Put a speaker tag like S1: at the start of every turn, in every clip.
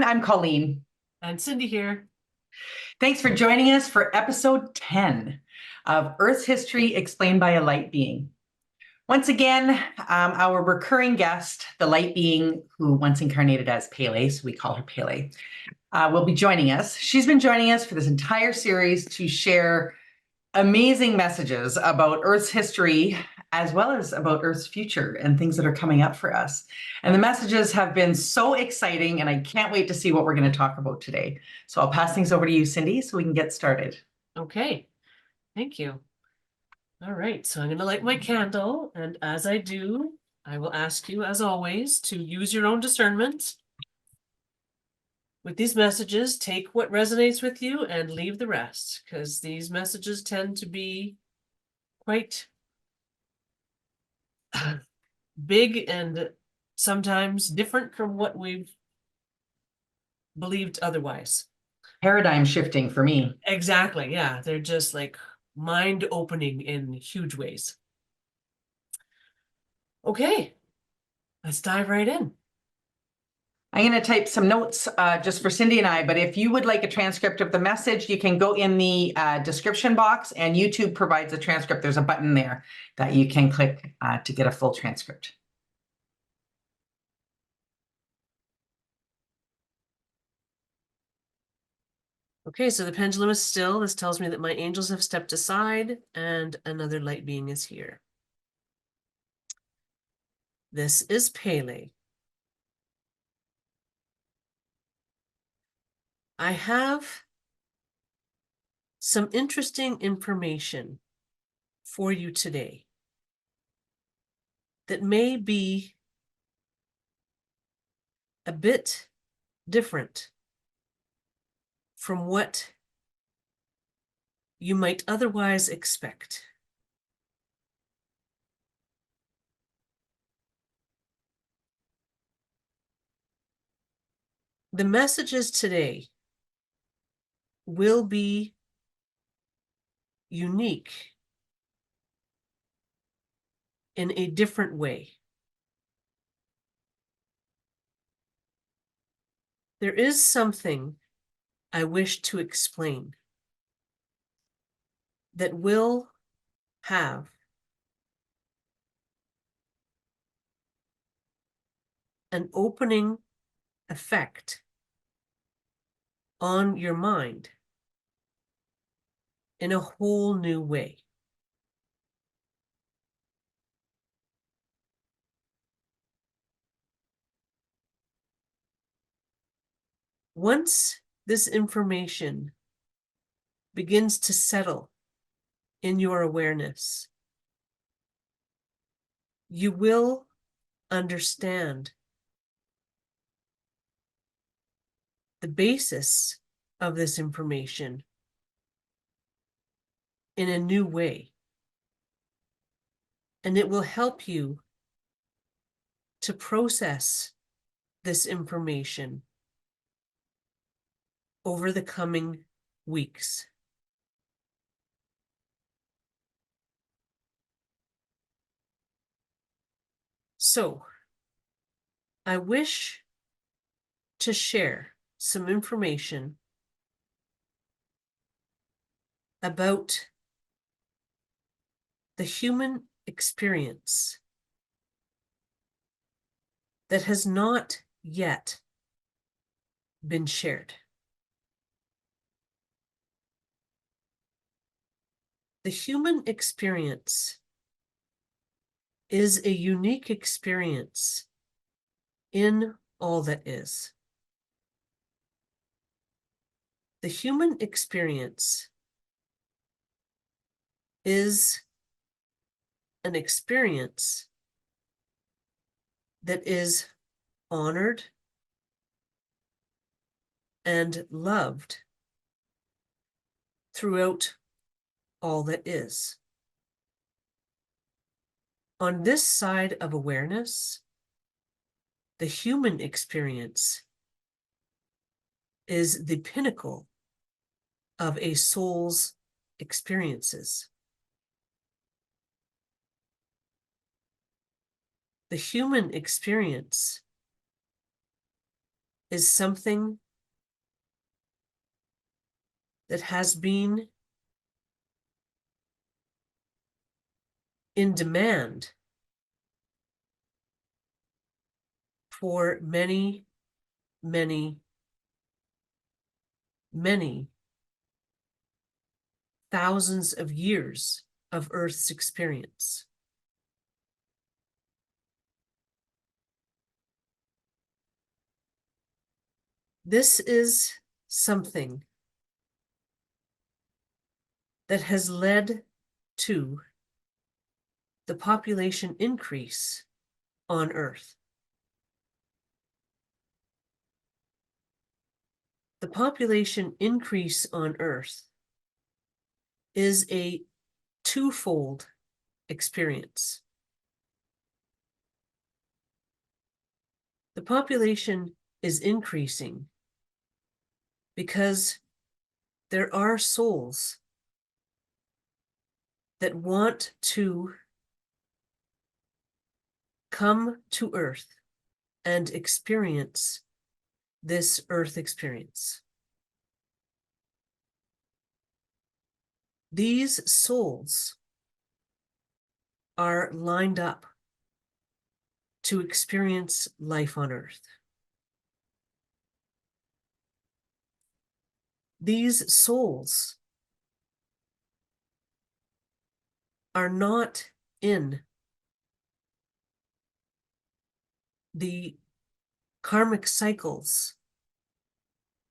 S1: everyone. I'm Colleen.
S2: And Cindy here.
S1: Thanks for joining us for episode 10 of Earth's History Explained by a Light Being. Once again, our recurring guest, the light being who once incarnated as Pele, so we call her Pele, will be joining us. She's been joining us for this entire series to share amazing messages about Earth's history, as well as about Earth's future and things that are coming up for us. And the messages have been so exciting, and I can't wait to see what we're going to talk about today. So I'll pass things over to you, Cindy, so we can get started.
S2: Okay, thank you. All right, so I'm going to light my candle, and as I do, I will ask you, as always, to use your own discernment. With these messages, take what resonates with you and leave the rest, because these messages tend to be quite big and sometimes different from what we've believed otherwise.
S1: Paradigm shifting for me.
S2: Exactly, yeah. They're just like mind-opening in huge ways. Okay, let's dive right in.
S1: I'm going to type some notes just for Cindy and I, but if you would like a transcript of the message, you can go in the description box, and YouTube provides a transcript. There's a button there that you can click to get a full transcript.
S2: Okay, so the pendulum is still. This tells me that my angels have stepped aside and another light being is here. This is Pele. I have some interesting information for you today that may be a bit different from what you might otherwise expect. The messages today will be unique in a different way. There is something I wish to explain that will have an opening effect on your mind in a whole new way. Once this information begins to settle in your awareness, you will understand the basis of this information in a new way. And it will help you to process this information over the coming weeks. So, I wish to share some information about the human experience that has not yet been shared. The human experience is a unique experience in all that is. The human experience is an experience that is honored and loved throughout all that is. On this side of awareness, the human experience is the pinnacle of a soul's experiences. The human experience is something that has been in demand for many, many, many thousands of years of Earth's experience. This is something that has led to the population increase on Earth. The population increase on Earth is a twofold experience. The population is increasing because there are souls that want to come to Earth and experience this Earth experience. These souls are lined up to experience life on Earth. These souls are not in the karmic cycles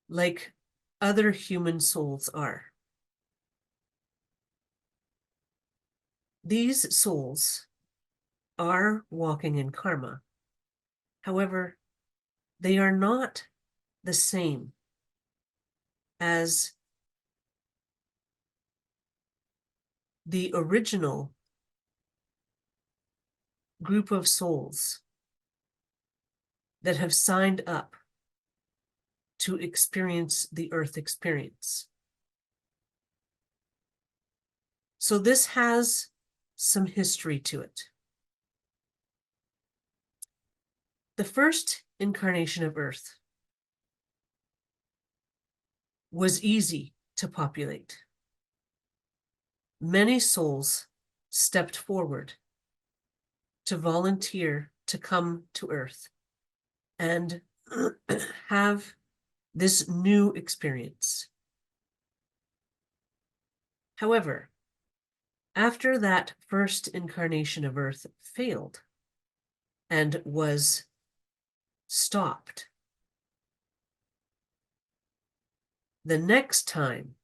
S2: like other human souls are. These souls are walking in karma. However, they are not the same as the original group of souls that have signed up to experience the Earth experience. So this has some history to it. The first incarnation of Earth was easy to populate. Many souls stepped forward to volunteer to come to Earth and have this new experience. However, after that first incarnation of Earth failed and was stopped, the next time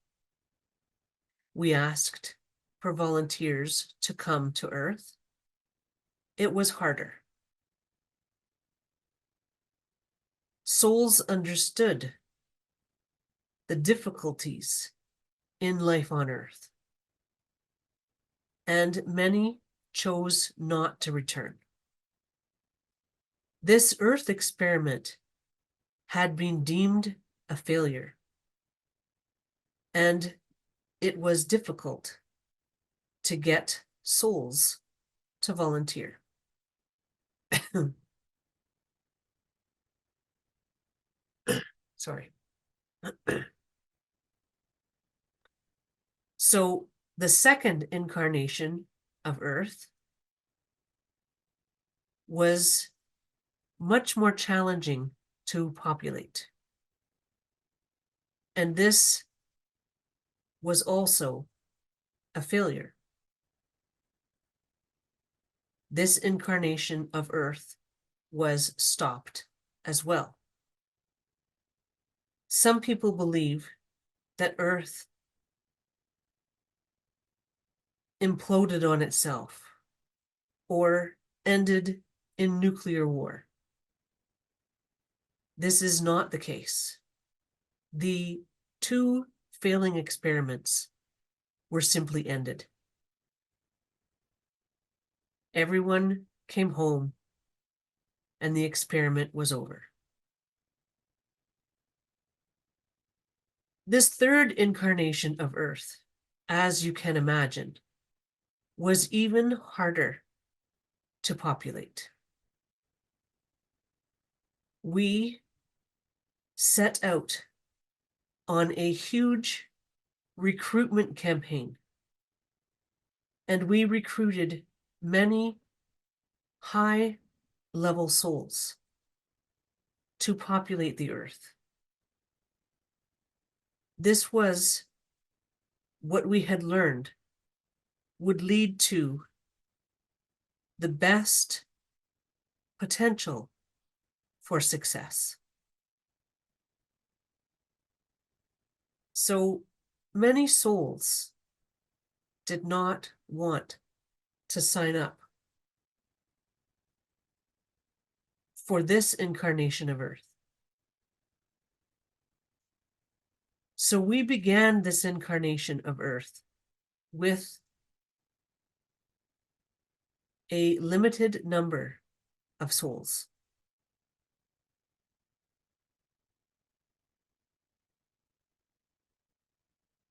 S2: we asked for volunteers to come to Earth, it was harder. Souls understood the difficulties in life on Earth, and many chose not to return. This Earth experiment had been deemed a failure, and it was difficult to get souls to volunteer. Sorry. So the second incarnation of Earth was much more challenging to populate. And this was also a failure. This incarnation of Earth was stopped as well. Some people believe that Earth imploded on itself or ended in nuclear war. This is not the case. The two failing experiments were simply ended. Everyone came home and the experiment was over. This third incarnation of Earth, as you can imagine, was even harder to populate. We set out on a huge recruitment campaign, and we recruited many high-level souls to populate the earth. This was what we had learned would lead to the best potential for success. So many souls did not want to sign up for this incarnation of Earth. So we began this incarnation of Earth with a limited number of souls.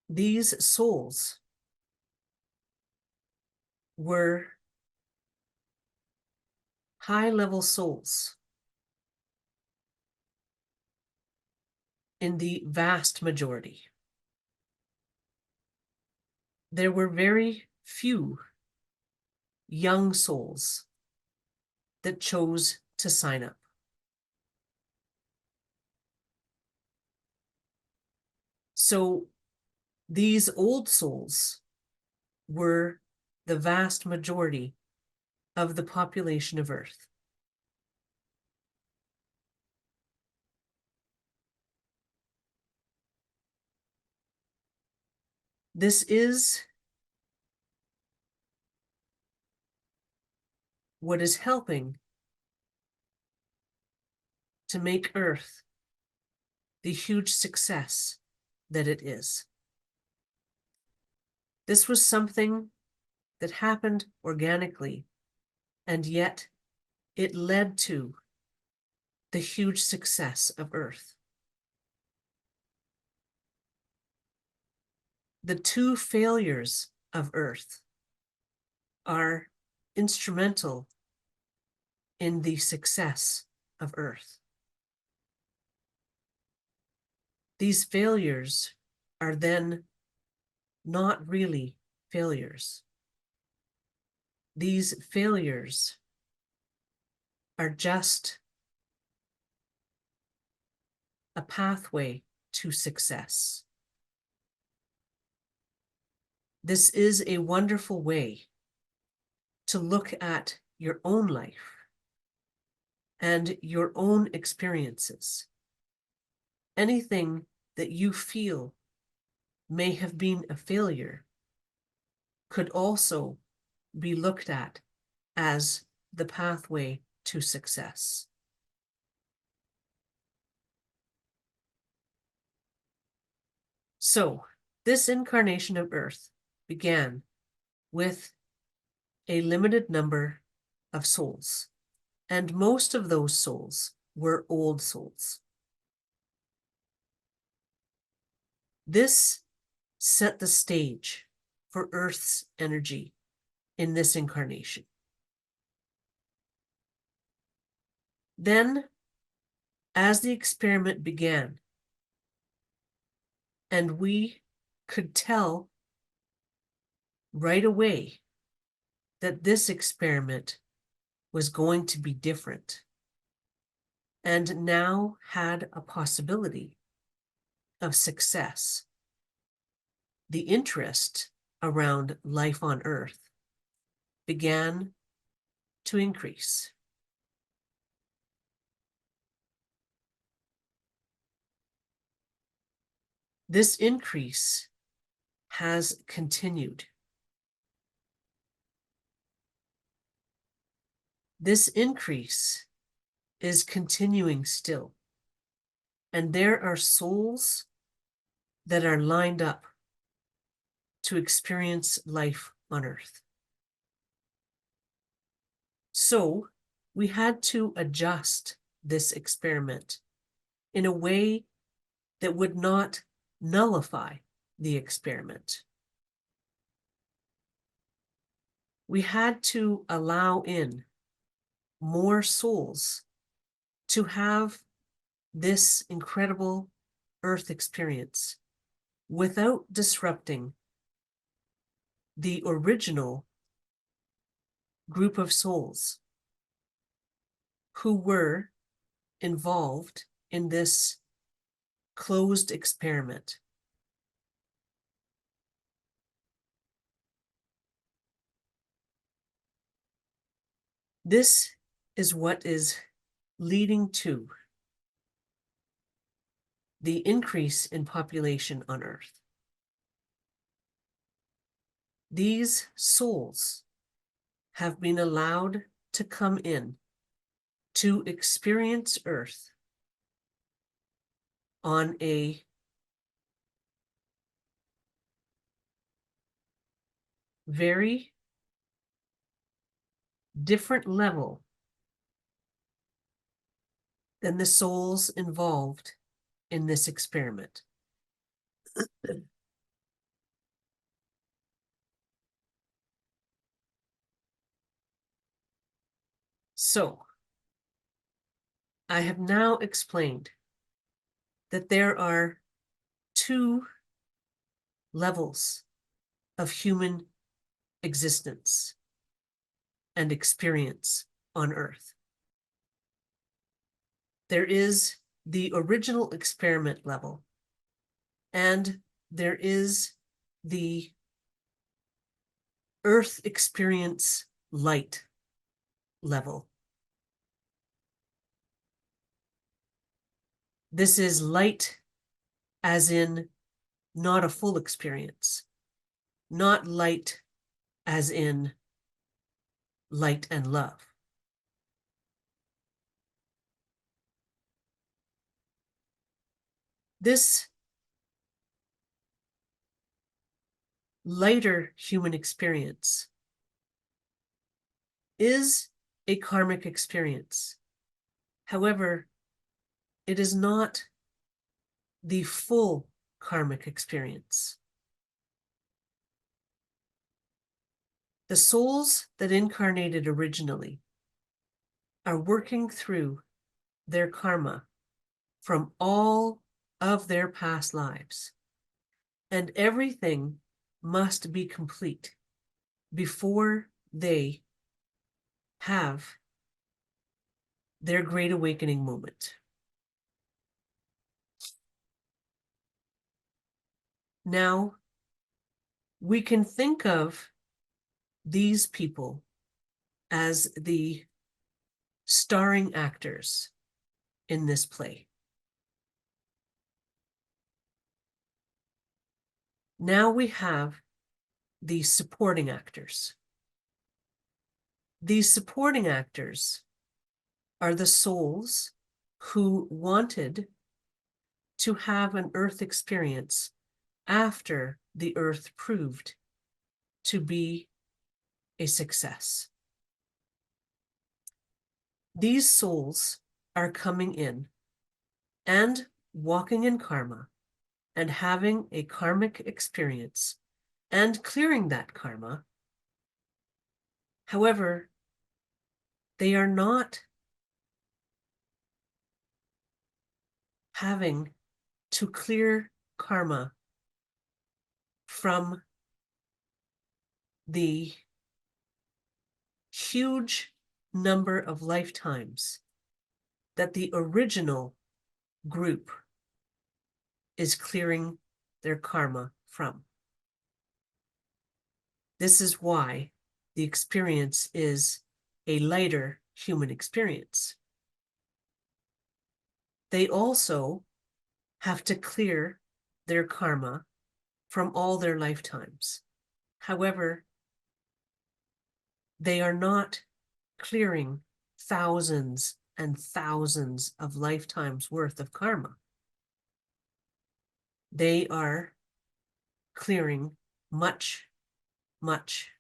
S2: These souls were high-level souls in the vast majority. There were very few young souls that chose to sign up. So these old souls were the vast majority of the population of Earth. This is what is helping to make Earth the huge success that it is. This was something that happened organically, and yet it led to the huge success of Earth. The two failures of Earth are instrumental in the success of Earth. These failures are then not really failures. These failures are just a pathway to success. This is a wonderful way to look at your own life and your own experiences. Anything that you feel may have been a failure could also be looked at as the pathway to success. So, this incarnation of Earth began with a limited number of souls, and most of those souls were old souls. This set the stage for Earth's energy in this incarnation. Then, as the experiment began, and we could tell right away that this experiment was going to be different, and now had a possibility of success. The interest around life on Earth began to increase. This increase has continued. This increase is continuing still. And there are souls that are lined up to experience life on Earth. So we had to adjust this experiment in a way that would not nullify the experiment. We had to allow in more souls to have this incredible Earth experience without disrupting the original group of souls who were involved in this closed experiment. This is what is leading to the increase in population on Earth. These souls have been allowed to come in to experience Earth on a very different level than the souls involved in this experiment. So, I have now explained that there are two levels of human existence and experience on Earth. There is the original experiment level, and there is the Earth experience light level. This is light as in not a full experience, not light as in light and love. This lighter human experience is a karmic experience. However, it is not the full karmic experience. The souls that incarnated originally are working through their karma from all of their past lives, and everything must be complete before they have their great awakening moment. Now, we can think of these people as the starring actors in this play. Now we have the supporting actors. These supporting actors are the souls who wanted to have an Earth experience after the Earth proved to be a success. These souls are coming in and walking in karma and having a karmic experience and clearing that karma. However, they are not having to clear karma from the huge number of lifetimes that the original group is clearing their karma from. This is why the experience is a lighter human experience. They also have to clear their karma from all their lifetimes. However, they are not clearing thousands and thousands of lifetimes worth of karma. They are clearing much, much,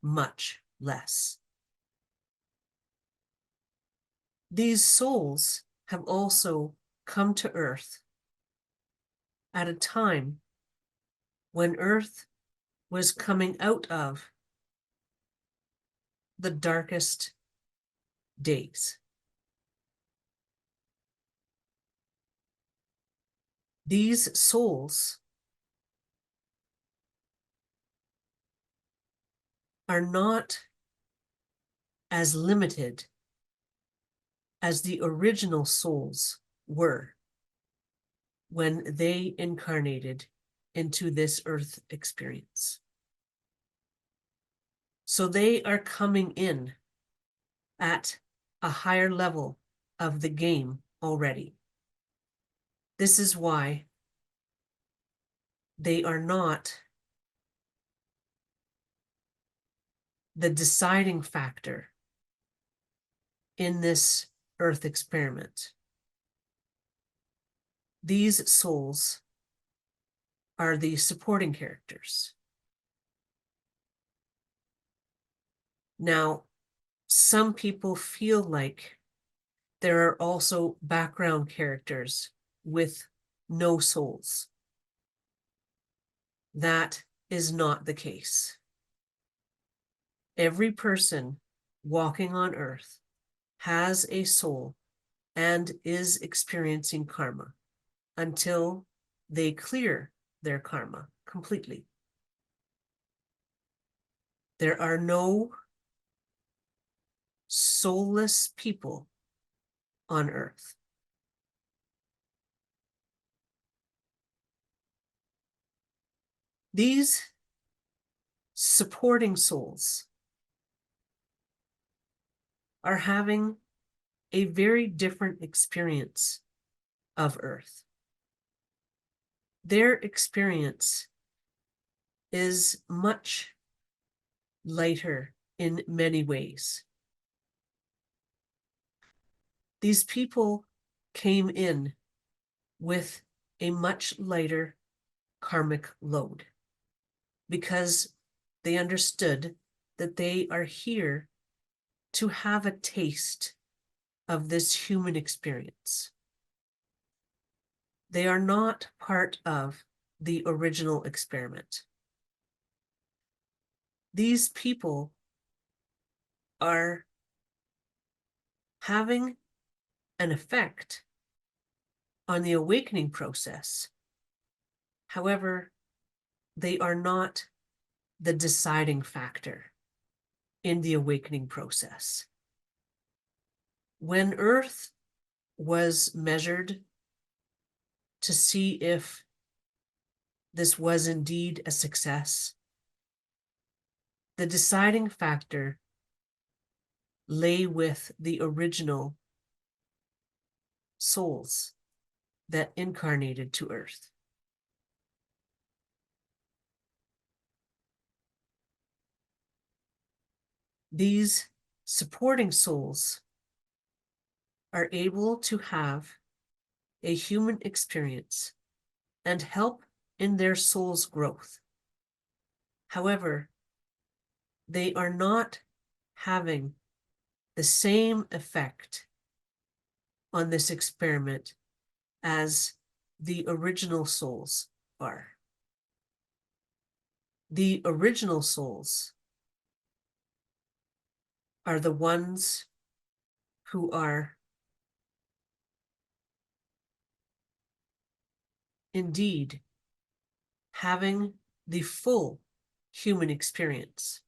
S2: much less. These souls have also come to Earth at a time when Earth was coming out of the darkest days. These souls are not as limited as the original souls were when they incarnated into this earth experience. So they are coming in at a higher level of the game already. This is why they are not the deciding factor in this earth experiment. These souls are the supporting characters. Now, some people feel like there are also background characters with no souls. That is not the case. Every person walking on earth has a soul and is experiencing karma until they clear their karma completely. There are no soulless people on earth. These supporting souls are having a very different experience of earth. Their experience is much lighter in many ways. These people came in with a much lighter karmic load because they understood that they are here to have a taste of this human experience. They are not part of the original experiment. These people are having an effect on the awakening process. However, they are not the deciding factor in the awakening process. When Earth was measured to see if this was indeed a success, the deciding factor lay with the original souls that incarnated to Earth. These supporting souls are able to have a human experience and help in their soul's growth. However, they are not having the same effect on this experiment as the original souls are. The original souls are the ones who are indeed having the full human experience.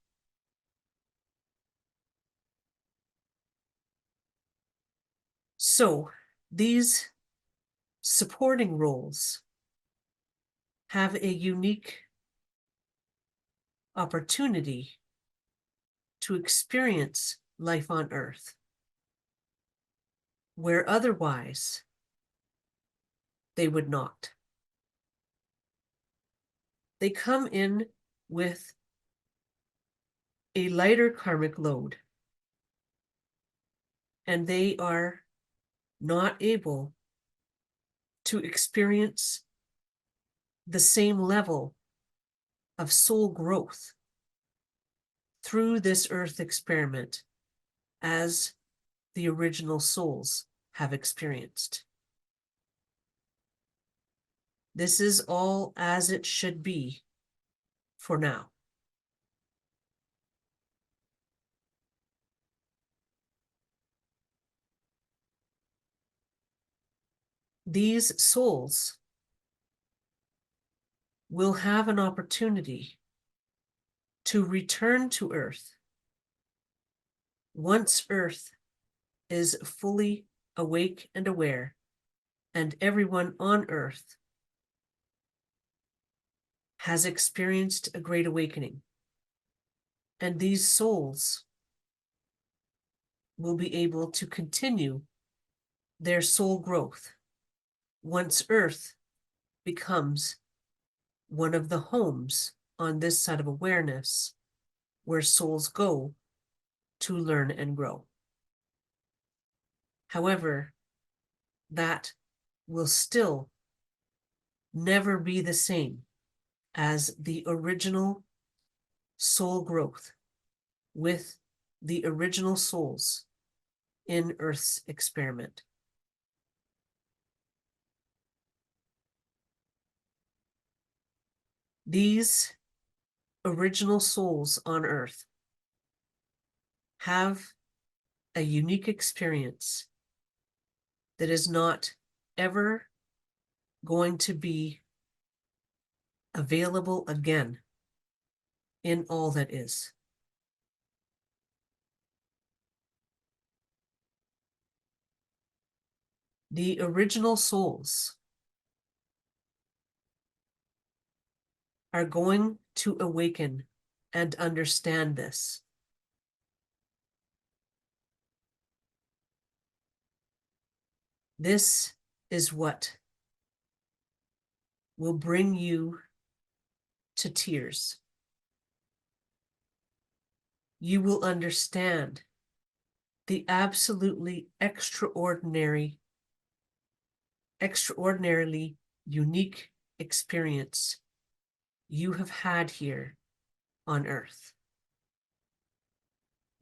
S2: So these supporting roles have a unique opportunity to experience life on Earth, where otherwise they would not. They come in with a lighter karmic load, and they are not able to experience the same level of soul growth through this earth experiment as the original souls have experienced. This is all as it should be for now. These souls will have an opportunity to return to Earth once Earth is fully awake and aware, and everyone on Earth has experienced a great awakening. And these souls will be able to continue their soul growth once Earth becomes one of the homes on this side of awareness where souls go to learn and grow. However, that will still never be the same as the original soul growth with the original souls in Earth's experiment. These original souls on Earth have a unique experience that is not ever going to be available again in all that is. The original souls are going to awaken and understand this. This is what will bring you to tears. You will understand the absolutely extraordinarily unique experience you have had here on Earth.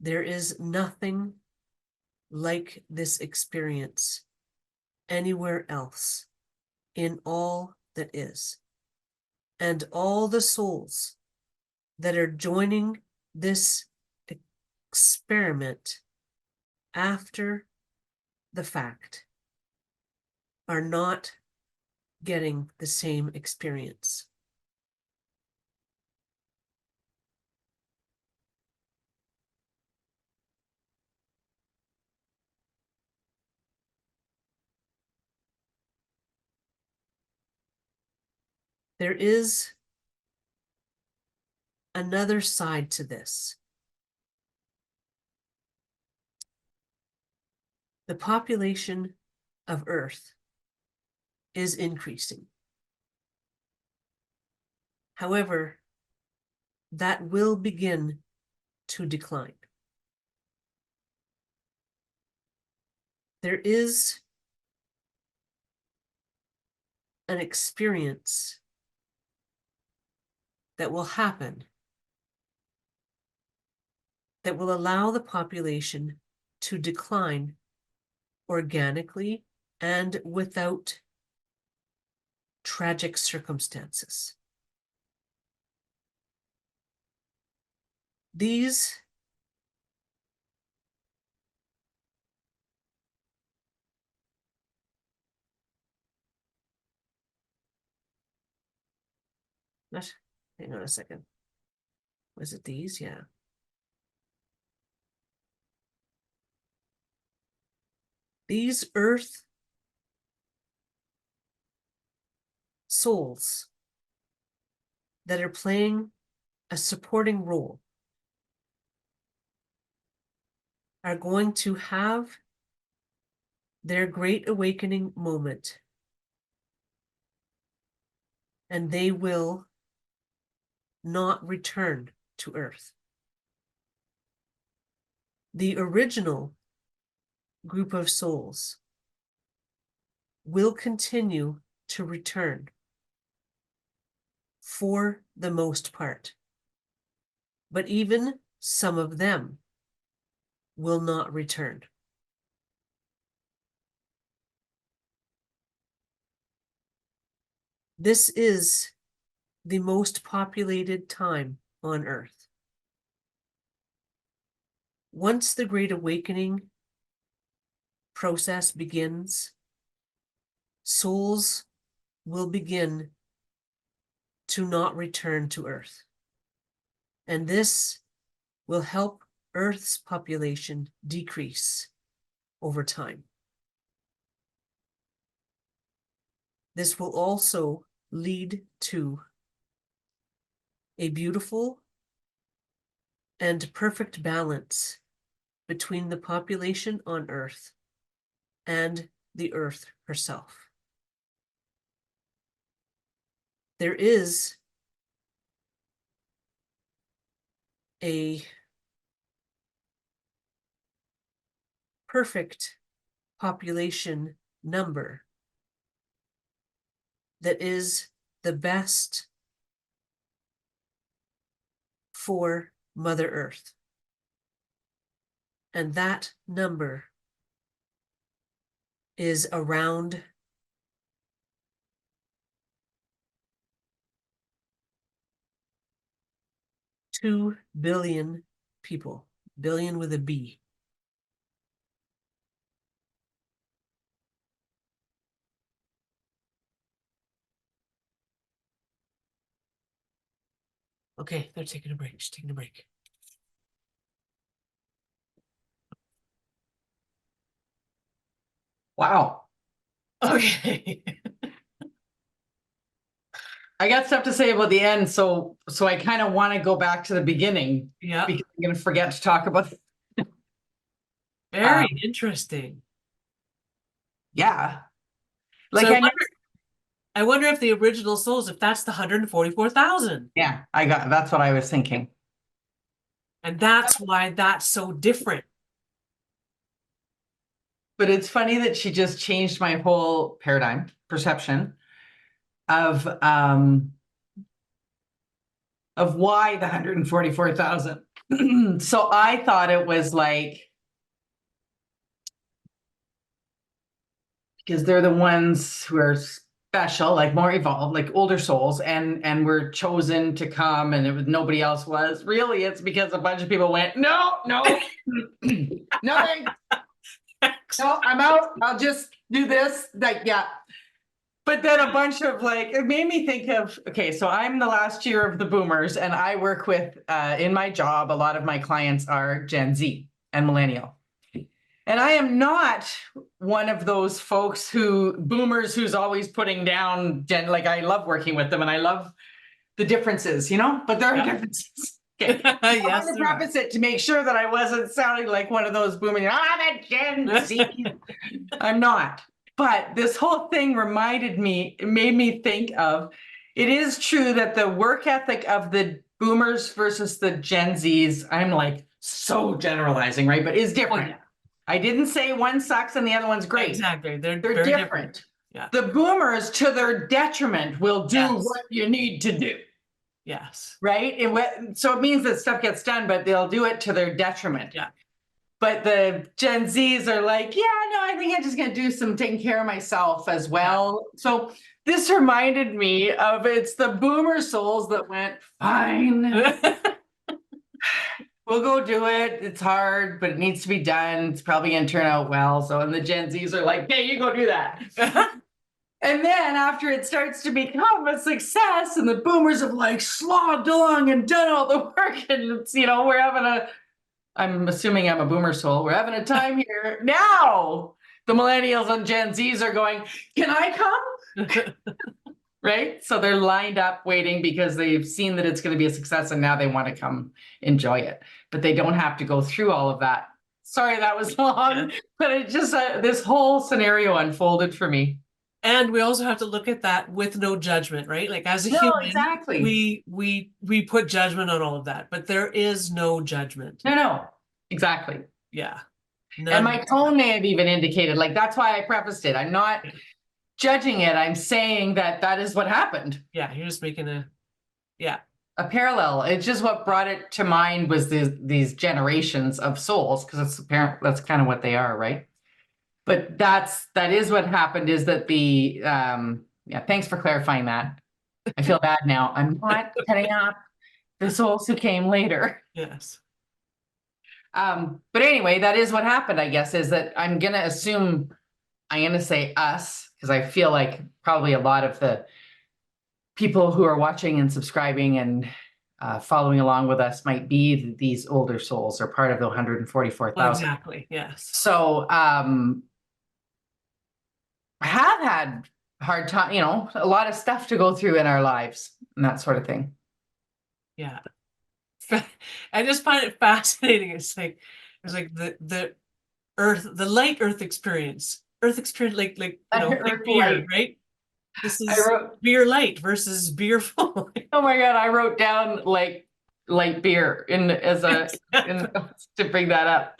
S2: There is nothing like this experience anywhere else in all that is. And all the souls that are joining this experiment after the fact are not getting the same experience. There is another side to this. The population of Earth is increasing. However, that will begin to decline. There is an experience that will happen that will allow the population to decline organically and without tragic circumstances. These hang on a second. Was it these? Yeah. These Earth souls that are playing a supporting role are going to have their great awakening moment, and they will not return to Earth. The original group of souls will continue to return for the most part, but even some of them will not return. This is the most populated time on Earth. Once the Great Awakening process begins, souls will begin to not return to Earth. And this will help Earth's population decrease over time. This will also lead to a beautiful and perfect balance between the population on Earth and the Earth herself. There is a perfect population number that is the best for Mother Earth. And that number is around 2 billion people, billion with a B. Okay, they're taking a break. Just taking a break.
S1: Wow.
S2: Okay.
S1: I got stuff to say about the end, so I kind of want to go back to the beginning
S2: Yeah,
S1: because I'm going to forget to talk about.
S2: very interesting.
S1: Yeah,
S2: So
S1: like
S2: I wonder if the original souls, if that's the 144,000.
S1: yeah, that's what I was thinking.
S2: And that's why that's so different.
S1: But it's funny that she just changed my whole paradigm perception of why the 144,000. So I thought it was like because they're the ones who are special, like more evolved, like older souls, and were chosen to come, and it was nobody else was. Really, it's because a bunch of people went, no, no, nothing. No, I'm out. I'll just do this. Like, yeah. But then a bunch of like, it made me think of, okay, so I'm the last year of the boomers, and I work with, in my job, a lot of my clients are Gen Z and millennial. And I am not one of those folks boomers who's always putting down like I love working with them and I love the differences, but there are differences. Okay. I
S2: Yes,
S1: wanted to preface it to make sure that I wasn't sounding like one of those boomers. I'm a Gen Z. I'm not. But this whole thing it made me think of, it is true that the work ethic of the boomers versus the Gen Zs, I'm like so generalizing, right? But is different.
S2: Oh, yeah.
S1: I didn't say one sucks and the other one's great.
S2: Exactly. They're
S1: very different.
S2: Yeah.
S1: The boomers, to their detriment, will do what you need to do.
S2: Yes.
S1: Right? So it means that stuff gets done, but they'll do it to their detriment.
S2: Yeah.
S1: But the Gen Zs are like, yeah, no, I think I'm just going to do some taking care of myself as well. Yeah. So this reminded me of it's the boomer souls that went, fine. We'll go do it. It's hard, but it needs to be done. It's probably going to turn out well. So, and the Gen Zs are like, hey, you go do that. And then after it starts to become a success and the boomers have like slogged along and done all the work and it's, we're having I'm assuming I'm a boomer soul. We're having a time here. Now the millennials and Gen Zs are going, can I come? Right? So they're lined up waiting because they've seen that it's going to be a success and now they want to come enjoy it. But they don't have to go through all of that. Sorry, that was long, but it just, this whole scenario unfolded for me.
S2: And we also have to look at that with no judgment, right? Like as a human,
S1: exactly.
S2: we put judgment on all of that, but there is no judgment.
S1: No, exactly.
S2: Yeah.
S1: And my tone may have even indicated, like, that's why I prefaced it. I'm not judging it. I'm saying that is what happened.
S2: Yeah, you're just making a
S1: parallel. It's just what brought it to mind was these generations of souls, because it's apparent that's kind of what they are, right? But that is what happened, is that thanks for clarifying that. I feel bad now. I'm not cutting up the souls who came later.
S2: Yes.
S1: But anyway, that is what happened, I guess, is that I'm going to say us, because I feel like probably a lot of the people who are watching and subscribing and following along with us might be these older souls or part of the
S2: Well,
S1: 144,000.
S2: exactly. Yes.
S1: So I have had hard time, a lot of stuff to go through in our lives and that sort of thing.
S2: Yeah. I just find it fascinating. It's like the earth, the light earth experience. Earth experience, like like
S1: Earth
S2: beer,
S1: light.
S2: right? This
S1: I
S2: is
S1: wrote,
S2: beer light versus beer full.
S1: oh my God, I wrote down like light beer to bring that up.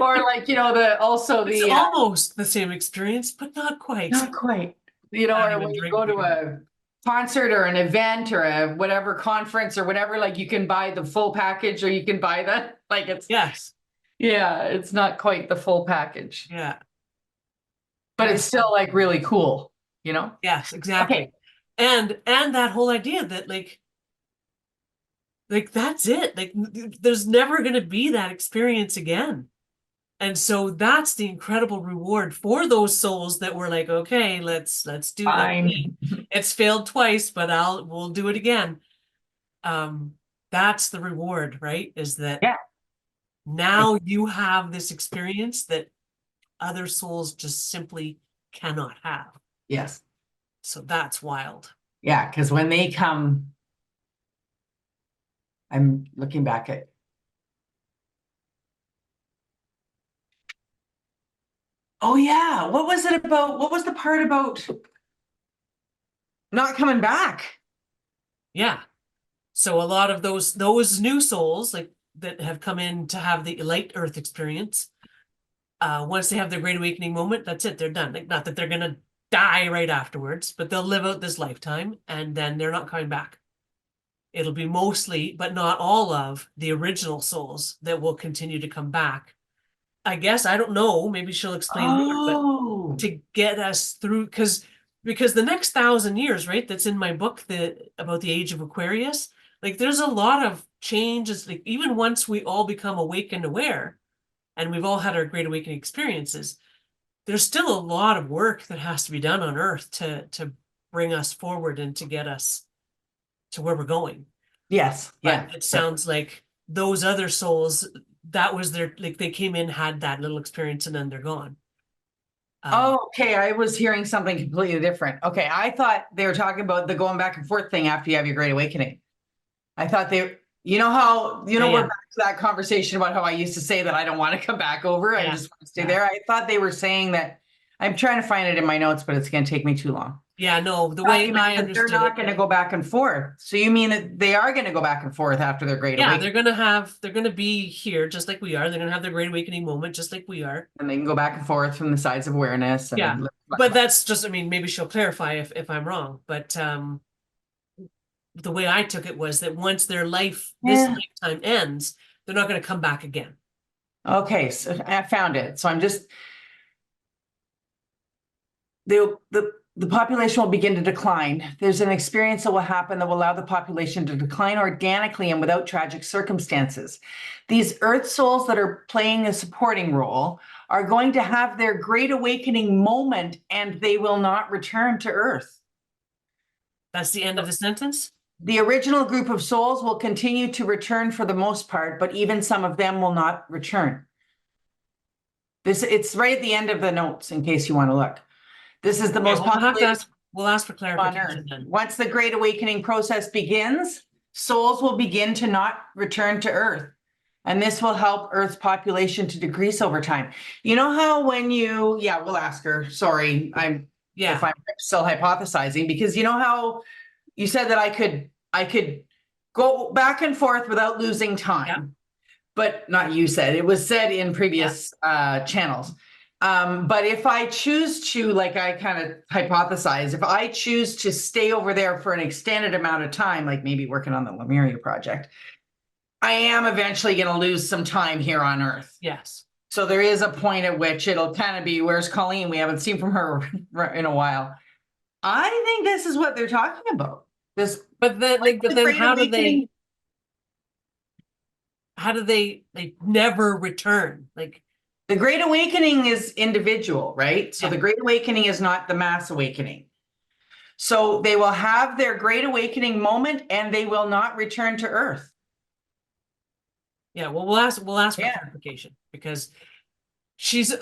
S1: Or like,
S2: It's almost the same experience, but not quite.
S1: not quite,
S2: I don't
S1: or
S2: even
S1: when you
S2: drink
S1: go to
S2: beer.
S1: a concert or an event or a whatever conference or whatever, like you can buy the full package or you can buy like
S2: Yes.
S1: yeah, it's not quite the full package,
S2: Yeah.
S1: but
S2: Very
S1: it's still like really cool,
S2: Yes,
S1: Okay.
S2: exactly. And that whole idea that like that's it. Like there's never going to be that experience again. And so that's the incredible reward for those souls that were like, okay, let's do that.
S1: Fine.
S2: It's failed twice, but we'll do it again. Um, that's the reward, right? Is that
S1: Yeah.
S2: now you have this experience that other souls just simply cannot have.
S1: Yes.
S2: So that's wild.
S1: Yeah, because when they come, I'm looking back at. Oh yeah, what was it about? What was the part about not coming back?
S2: Yeah. So a lot of those new souls like that have come in to have the light earth experience, once they have their great awakening moment, that's it, they're done. Like not that they're gonna die right afterwards, but they'll live out this lifetime and then they're not coming back. It'll be mostly, but not all of the original souls that will continue to come back. I guess I don't know, maybe she'll explain more, but
S1: Oh,
S2: to get us through because the next 1,000 years, right, that's in my book about the age of Aquarius, like there's a lot of changes, like even once we all become awake and aware and we've all had our great awakening experiences, there's still a lot of work that has to be done on earth to bring us forward and to get us to where we're going.
S1: yes,
S2: But
S1: yeah.
S2: it sounds like those other souls, that was their, like they came in, had that little experience and then they're gone.
S1: Oh, okay, I was hearing something completely different. Okay, I thought they were talking about the going back and forth thing after you have your great awakening. I thought how, we're
S2: Yeah,
S1: back to that conversation about how I used to say that I don't want to come back over. I
S2: yeah,
S1: just want to stay
S2: yeah.
S1: there. I thought they were saying that. I'm trying to find it in my notes, but it's going to take me too long.
S2: Yeah, no, the
S1: Thought
S2: way
S1: you meant
S2: I
S1: that they're
S2: understood it,
S1: not going to go back and forth. So you mean that they are going to go back and forth after their great
S2: yeah,
S1: awakening,
S2: they're gonna be here just like we are. They're gonna have their great awakening moment just like we are.
S1: and they can go back and forth from the sides of awareness
S2: Yeah.
S1: and
S2: But that's just, I mean, maybe she'll clarify if I'm wrong. But the way I took it was that once their this
S1: yeah.
S2: lifetime ends, they're not gonna come back again.
S1: Okay, so I found it. So I'm just the population will begin to decline. There's an experience that will happen that will allow the population to decline organically and without tragic circumstances. These earth souls that are playing a supporting role are going to have their great awakening moment and they will not return to earth.
S2: That's the end of the sentence?
S1: The original group of souls will continue to return for the most part, but even some of them will not return. It's right at the end of the notes in case you want to look. This is the
S2: Okay,
S1: most
S2: well,
S1: populated
S2: we'll ask for
S1: on
S2: clarification
S1: earth.
S2: then.
S1: Once the great awakening process begins, souls will begin to not return to earth. And this will help Earth's population to decrease over time. You know how we'll ask her. Sorry, if I'm still hypothesizing, because you know how you said that I could go back and forth without losing time.
S2: Yeah.
S1: But not you said, it was said in previous channels. But if I choose to, like I kind of hypothesize, if I choose to stay over there for an extended amount of time, like maybe working on the Lemuria project, I am eventually going to lose some time here on Earth.
S2: Yes.
S1: So there is a point at which it'll kind of be, where's Colleen? We haven't seen from her in a while. I think this is what they're talking about.
S2: But then how do they never return? Like
S1: the Great Awakening is individual, right? So
S2: Yeah.
S1: the Great Awakening is not the mass awakening. So they will have their great awakening moment and they will not return to Earth.
S2: Yeah, well, we'll ask for
S1: Yeah.
S2: clarification because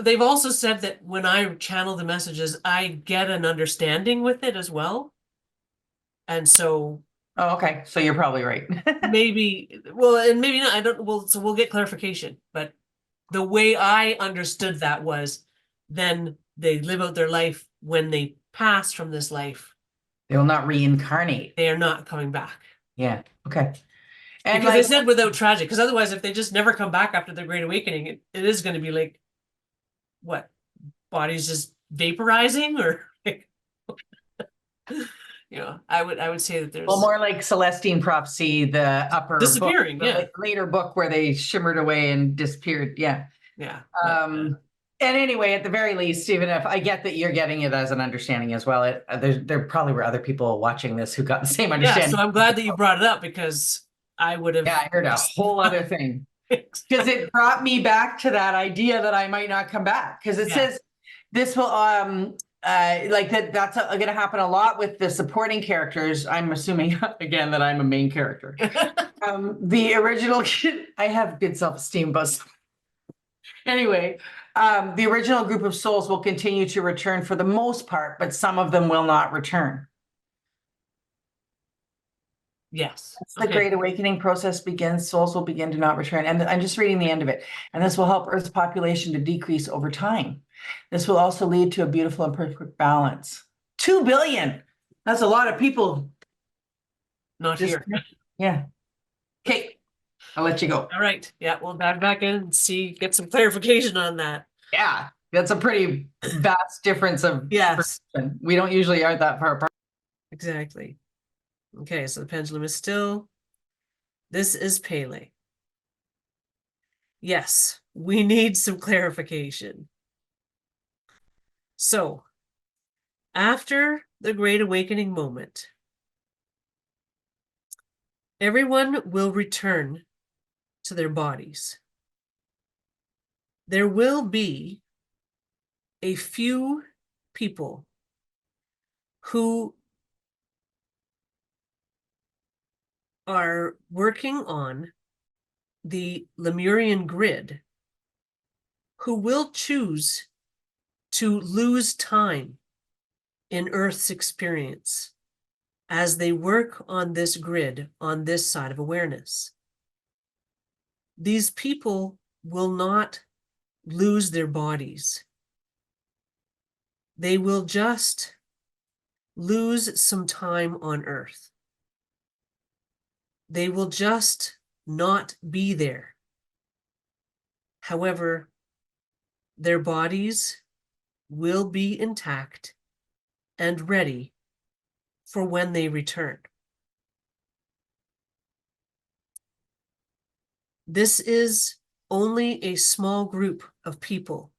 S2: they've also said that when I channel the messages, I get an understanding with it as well. And so
S1: Oh, okay. So you're probably right.
S2: maybe, well, and maybe not, I don't, well, so we'll get clarification, but the way I understood that was then they live out their life when they pass from this life,
S1: They will not reincarnate.
S2: they are not coming back.
S1: Yeah. Okay. And
S2: Because they
S1: like,
S2: said without tragic, because otherwise if they just never come back after their great awakening, it is going to be like, what, bodies just vaporizing or like, I would say that
S1: well,
S2: there's
S1: more like Celestine Prophecy, the upper book,
S2: disappearing,
S1: the
S2: yeah.
S1: later book where they shimmered away and disappeared. Yeah.
S2: Yeah.
S1: And anyway, at the very least, even if I get that you're getting it as an understanding as well, there probably were other people watching this who got the same
S2: Yeah,
S1: understanding.
S2: so I'm glad that you brought it up because I would have.
S1: Yeah, I heard a whole other thing because it brought me back to that idea that I might not come back because it says this will like that's going to happen a lot with the supporting characters. I'm assuming again that I'm a main character. The original I have good self-esteem, but anyway, the original group of souls will continue to return for the most part, but some of them will not return.
S2: Yes.
S1: As the Great Awakening process begins, souls will begin to not return. And I'm just reading the end of it. And this will help Earth's population to decrease over time. This will also lead to a beautiful and perfect balance. 2 billion. That's a lot of people.
S2: Not here.
S1: Yeah. Okay. I'll let you go.
S2: All right. Yeah, we'll dive back in and get some clarification on that.
S1: Yeah. That's a pretty vast difference of
S2: Yes.
S1: perception. We don't usually are that far apart.
S2: Exactly. Okay, so the pendulum is still. This is Pele. Yes, we need some clarification. So, after the Great Awakening moment, everyone will return to their bodies. There will be a few people who are working on the Lemurian grid who will choose to lose time in Earth's experience as they work on this grid on this side of awareness. These people will not lose their bodies. They will just lose some time on Earth. They will just not be there. However, their bodies will be intact and ready for when they return. This is only a small group of people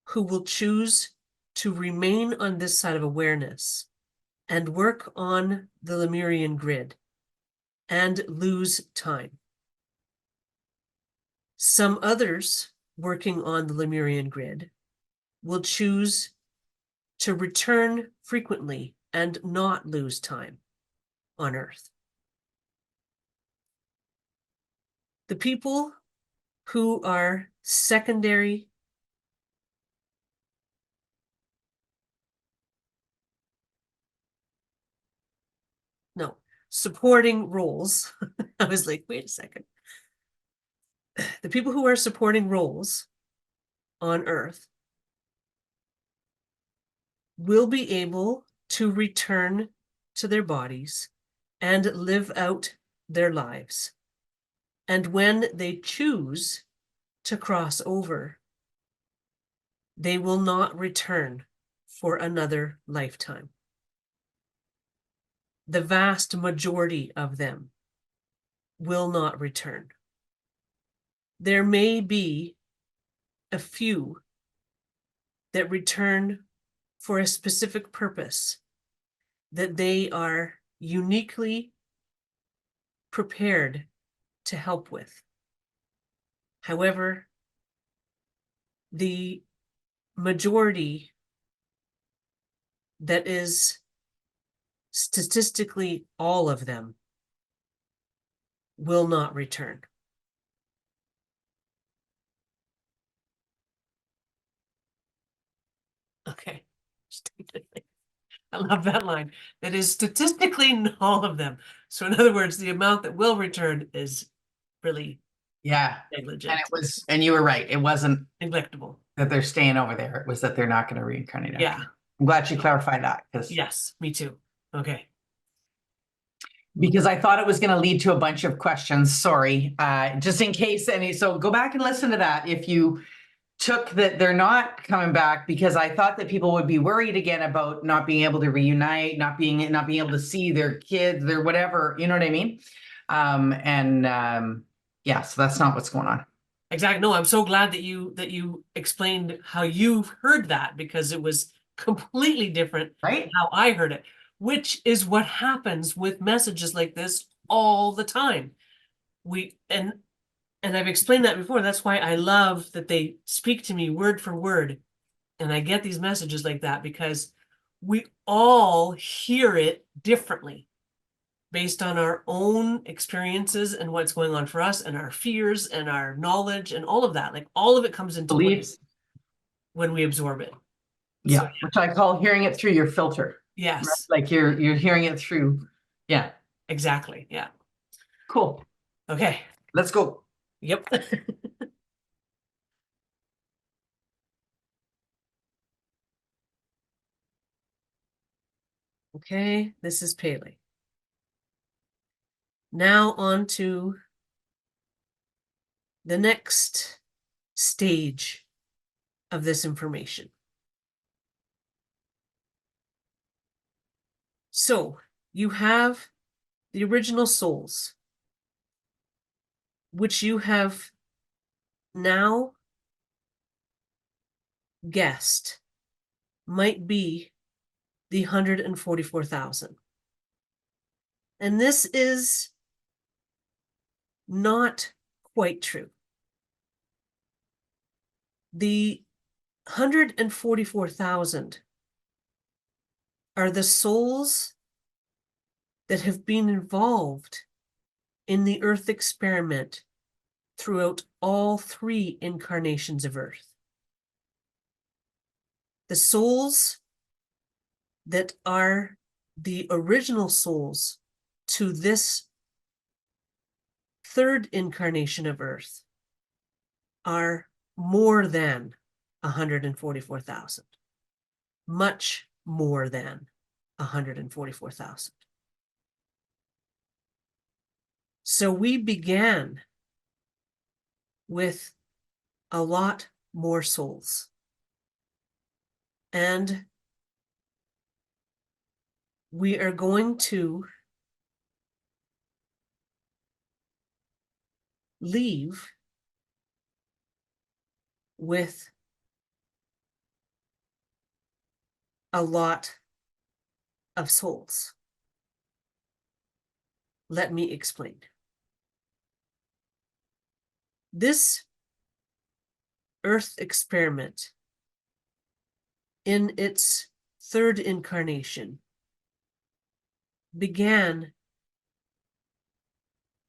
S2: who will choose to remain on this side of awareness and work on the Lemurian grid and lose time. Some others working on the Lemurian grid will choose to return frequently and not lose time on Earth. The people who are secondary supporting roles. I was like, wait a second. The people who are supporting roles on Earth will be able to return to their bodies and live out their lives. And when they choose to cross over, they will not return for another lifetime. The vast majority of them will not return. There may be a few that return for a specific purpose that they are uniquely prepared to help with. However, the majority that is statistically all of them will not return. Okay. I love that line. That is statistically all of them. So in other words, the amount that will return is really
S1: Yeah.
S2: negligent,
S1: And you were right. It wasn't
S2: neglectable.
S1: that they're staying over there. It was that they're not going to reincarnate after.
S2: Yeah.
S1: I'm glad you clarified that
S2: Yes, me too. Okay.
S1: because I thought it was going to lead to a bunch of questions. Sorry, just in case any. So go back and listen to that if you took that they're not coming back, because I thought that people would be worried again about not being able to reunite, not being able to see their kids, their whatever. You know what I mean? Yeah. So that's not what's going on.
S2: Exactly. No, I'm so glad that you explained how you've heard that, because it was completely different
S1: Right?
S2: than how I heard it, which is what happens with messages like this all the time. And I've explained that before. That's why I love that they speak to me word for word, and I get these messages like that, because we all hear it differently based on our own experiences and what's going on for us and our fears and our knowledge and all of that. Like all of it comes into play
S1: Beliefs.
S2: when we absorb it.
S1: Yeah,
S2: So,
S1: which I call hearing it through your filter.
S2: yes,
S1: Right? Like you're hearing it through. Yeah.
S2: exactly. Yeah.
S1: Cool.
S2: Okay.
S1: Let's go.
S2: Yep. Okay, this is Pele. Now on to the next stage of this information. So you have the original souls, which you have now guessed might be the 144,000. And this is not quite true. The 144,000 are the souls that have been involved in the Earth experiment throughout all 3 incarnations of Earth. The souls that are the original souls to this 3rd incarnation of Earth are more than 144,000. Much more than 144,000. So we began with a lot more souls. And we are going to leave with a lot of souls. Let me explain. This Earth experiment, in its 3rd incarnation, began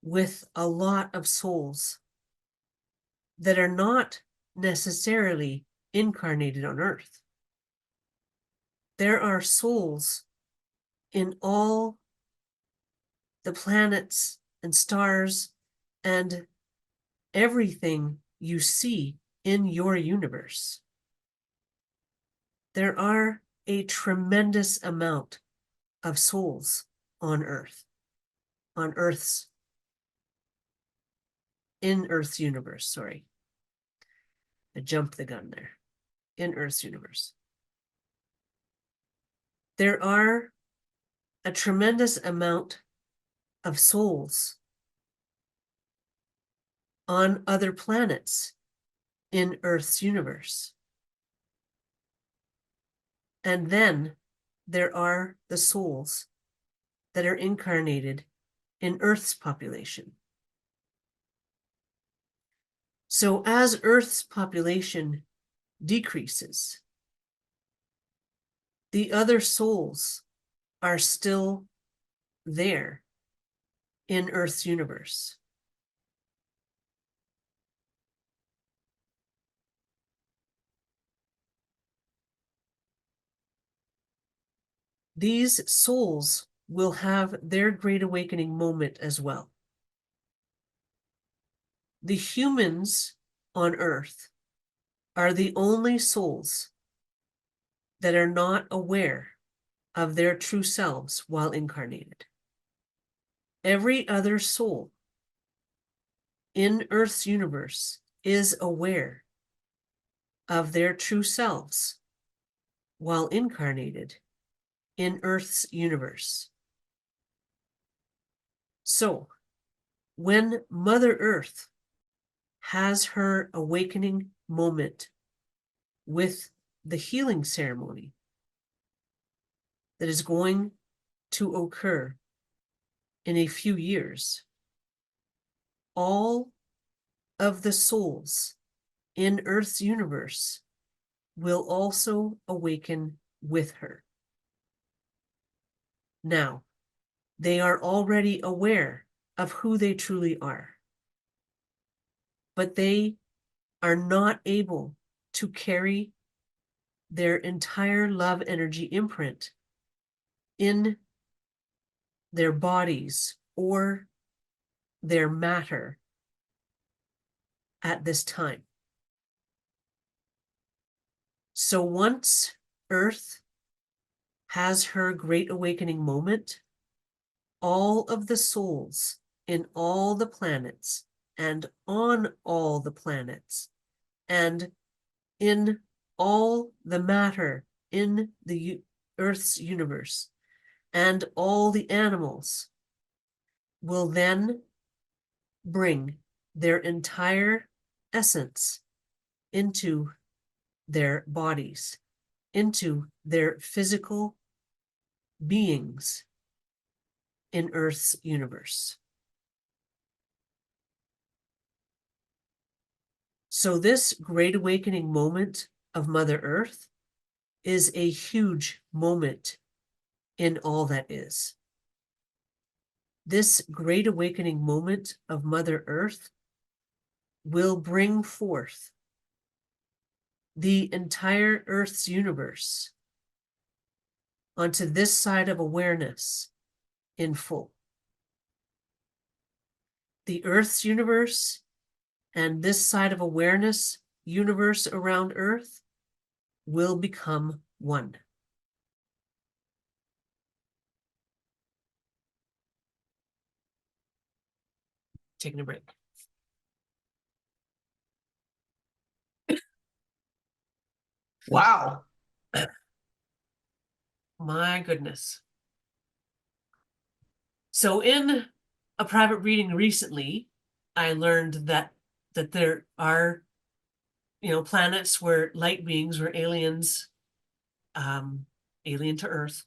S2: with a lot of souls that are not necessarily incarnated on Earth. There are souls in all the planets and stars and everything you see in your universe. There are a tremendous amount of souls on Earth, in Earth's universe, sorry. I jumped the gun there. In Earth's universe. There are a tremendous amount of souls on other planets in Earth's universe. And then there are the souls that are incarnated in Earth's population. So as Earth's population decreases, the other souls are still there in Earth's universe. These souls will have their great awakening moment as well. The humans on Earth are the only souls that are not aware of their true selves while incarnated. Every other soul in Earth's universe is aware of their true selves while incarnated in Earth's universe. So, when Mother Earth has her awakening moment with the healing ceremony that is going to occur in a few years, all of the souls in Earth's universe will also awaken with her. Now, they are already aware of who they truly are, but they are not able to carry their entire love energy imprint in their bodies or their matter at this time. So once Earth has her great awakening moment, all of the souls in all the planets and on all the planets and in all the matter in the Earth's universe and all the animals will then bring their entire essence into their bodies, into their physical beings in Earth's universe. So this great awakening moment of Mother Earth is a huge moment in all that is. This great awakening moment of Mother Earth will bring forth the entire Earth's universe onto this side of awareness in full. The Earth's universe and this side of awareness universe around Earth will become one. Taking a break.
S1: Wow.
S2: My goodness. So in a private reading recently, I learned that there are, planets where light beings, where aliens, alien to Earth,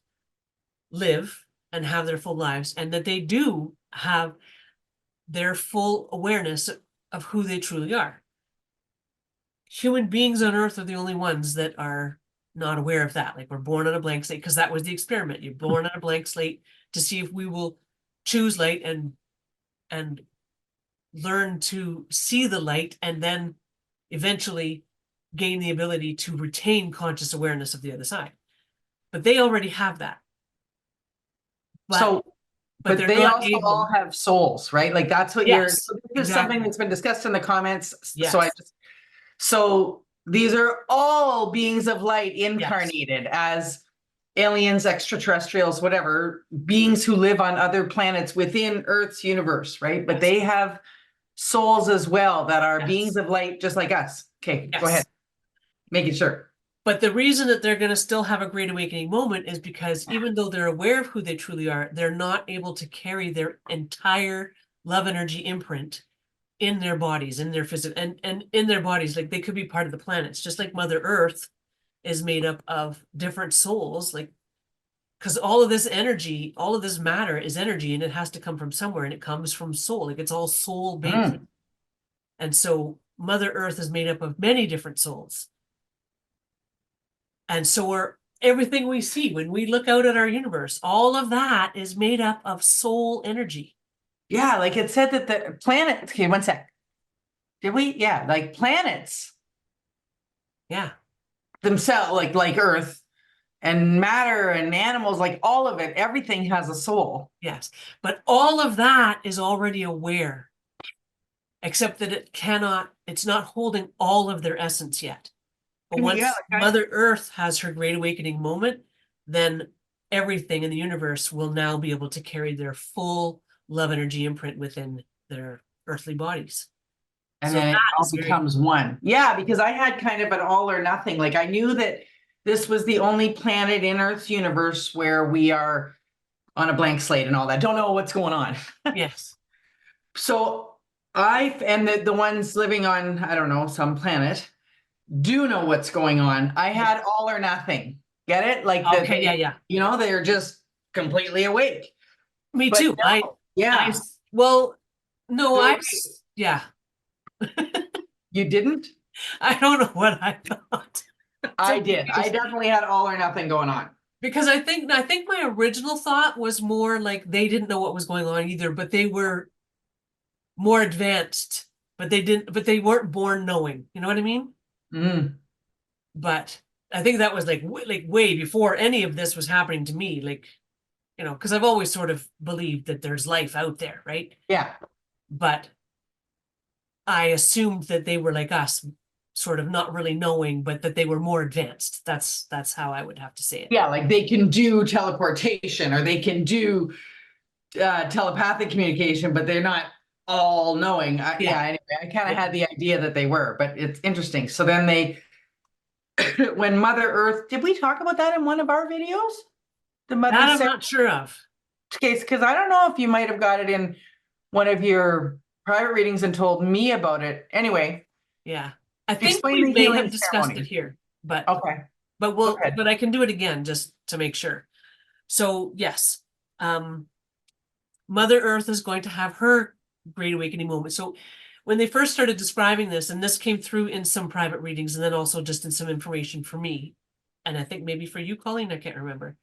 S2: live and have their full lives, and that they do have their full awareness of who they truly are. Human beings on Earth are the only ones that are not aware of that. Like, we're born on a blank slate, because that was the experiment. You're born on a blank slate to see if we will choose light and learn to see the light, and then eventually gain the ability to retain conscious awareness of the other side. But they already have that. But
S1: But
S2: they're
S1: they
S2: not
S1: also
S2: able.
S1: all have souls, right? Like that's what
S2: Yes,
S1: so this is
S2: exactly.
S1: something that's been discussed in the comments.
S2: Yes.
S1: So these are all beings of light
S2: Yes.
S1: incarnated as aliens, extraterrestrials, whatever, beings who live on other planets within Earth's universe, right? But
S2: Yes.
S1: they have souls as well that are
S2: Yes.
S1: beings of light, just like us. Okay,
S2: Yes.
S1: go ahead. Making sure.
S2: But the reason that they're going to still have a great awakening moment is because even though they're aware of who they truly are, they're not able to carry their entire love energy imprint in their bodies, in their physical, and in their bodies. Like, they could be part of the planets, just like Mother Earth is made up of different souls, like, because all of this energy, all of this matter is energy, and it has to come from somewhere, and it comes from soul. Like, it's all soul based. And so Mother Earth is made up of many different souls. And so everything we see when we look out at our universe, all of that is made up of soul energy.
S1: Yeah, like it said that the planets, okay, one sec. Did we? Yeah, like planets
S2: Yeah.
S1: themselves, like Earth and matter and animals, like all of it, everything has a soul.
S2: Yes. But all of that is already aware, except that it's not holding all of their essence yet. But
S1: Yeah,
S2: once Mother Earth has her great awakening moment, then everything in the universe will now be able to carry their full love energy imprint within their earthly bodies.
S1: and
S2: So
S1: then it
S2: that
S1: all
S2: is very,
S1: becomes one. Yeah, because I had kind of an all or nothing. Like I knew that this was the only planet in Earth's universe where we are on a blank slate and all that. Don't know what's going on.
S2: yes.
S1: So and the ones living on, I don't know, some planet do know what's going on. I had all or nothing. Get it? Like that
S2: Okay, yeah.
S1: they're just completely awake.
S2: Me
S1: But
S2: too.
S1: no, yeah.
S2: Well, no,
S1: So
S2: yeah,
S1: you didn't?
S2: I don't know what I thought.
S1: I
S2: So
S1: did. I
S2: confused.
S1: definitely had all or nothing going on.
S2: Because I think my original thought was more like they didn't know what was going on either, but they were more advanced, but they weren't born knowing. You know what I mean?
S1: Mm,
S2: But I think that was like way before any of this was happening to me. Like, because I've always sort of believed that there's life out there, right?
S1: yeah.
S2: But I assumed that they were like us, sort of not really knowing, but that they were more advanced. That's how I would have to say it.
S1: Yeah, like they can do teleportation or they can do telepathic communication, but they're not all knowing.
S2: Yeah.
S1: Anyway, I kind of
S2: Yeah.
S1: had the idea that they were, but it's interesting. So then when Mother Earth, did we talk about that in one of our videos? The Mother
S2: That I'm
S1: Set
S2: not sure of.
S1: case, because I don't know if you might have got it in one of your private readings and told me about it. Anyway,
S2: Yeah. I think
S1: explain
S2: we
S1: the
S2: may
S1: healing
S2: have discussed it
S1: ceremony.
S2: here, but
S1: Okay,
S2: but
S1: go ahead.
S2: I can do it again just to make sure. So yes, um, Mother Earth is going to have her great awakening moment. So when they first started describing this, and this came through in some private readings, and then also just in some information for me, and I think maybe for you, Colleen, I can't remember.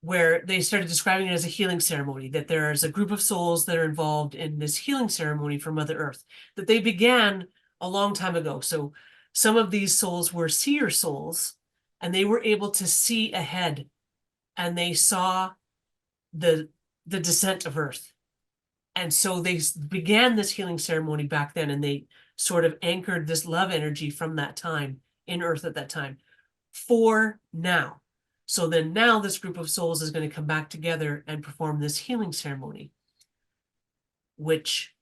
S2: Where they started describing it as a healing ceremony, that there's a group of souls that are involved in this healing ceremony for Mother Earth, that they began a long time ago. So some of these souls were seer souls, and they were able to see ahead, and they saw the descent of Earth. And so they began this healing ceremony back then, and they sort of anchored this love energy from that time in Earth at that time for now. So then now this group of souls is going to come back together and perform this healing ceremony, which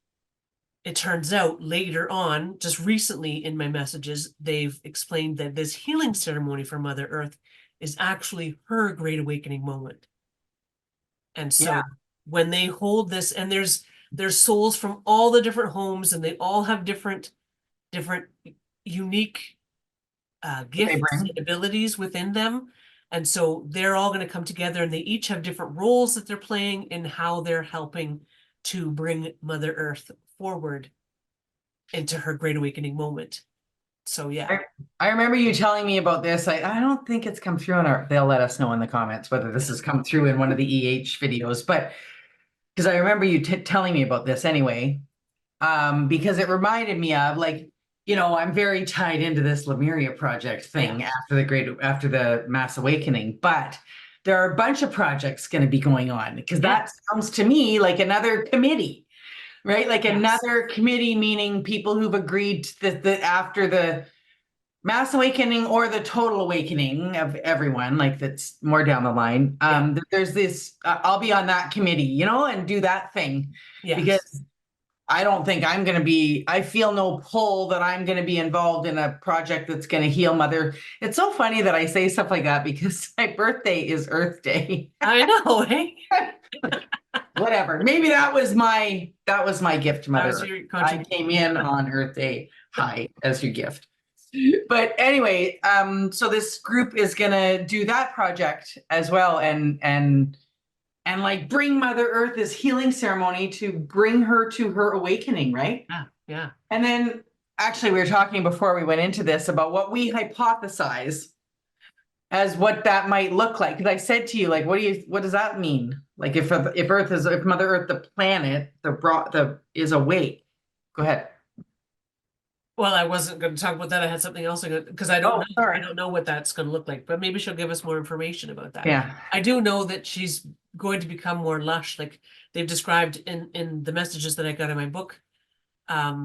S2: it turns out later on, just recently in my messages, they've explained that this healing ceremony for Mother Earth is actually her great awakening moment. And
S1: Yeah,
S2: so when they hold this, and there's souls from all the different homes, and they all have different unique
S1: they
S2: gifts
S1: bring.
S2: and abilities within them. And so they're all going to come together, and they each have different roles that they're playing in how they're helping to bring Mother Earth forward into her great awakening moment. So yeah.
S1: I remember you telling me about this. I don't think it's come through they'll let us know in the comments whether this
S2: Yeah.
S1: has come through in one of the EH videos, but because I remember you telling me about this anyway, because it reminded me of like, I'm very tied into this Lemuria project thing
S2: Yeah.
S1: after the mass awakening, but there are a bunch of projects going to be going on because
S2: Yeah.
S1: that sounds to me like another committee, right? Like
S2: Yes.
S1: another committee, meaning people who've agreed that after the mass awakening or the total awakening of everyone, like that's more down the line.
S2: Yeah.
S1: That there's this, I'll be on that committee, and do that thing
S2: Yes.
S1: because I don't think I feel no pull that I'm going to be involved in a project that's going to heal Mother. It's so funny that I say stuff like that because my birthday is Earth Day.
S2: I know, hey?
S1: Whatever. Maybe that was my gift to
S2: That
S1: Mother
S2: was
S1: Earth.
S2: your
S1: I
S2: contribution.
S1: came in on Earth Day. Hi, as your gift. But anyway, so this group is gonna do that project as well and like bring Mother Earth this healing ceremony to bring her to her awakening, right?
S2: Yeah. Yeah.
S1: And then actually we were talking before we went into this about what we hypothesize as what that might look like. Because I said to you, like, what does that mean? Like, if Mother Earth, the planet, the is awake. Go ahead.
S2: Well, I wasn't going to talk about that. I had something else because I don't
S1: Oh,
S2: know. I
S1: sorry.
S2: don't know what that's going to look like, but maybe she'll give us more information about that.
S1: Yeah.
S2: I do know that she's going to become more lush, like they've described in the messages that I got in my book,
S1: Yeah,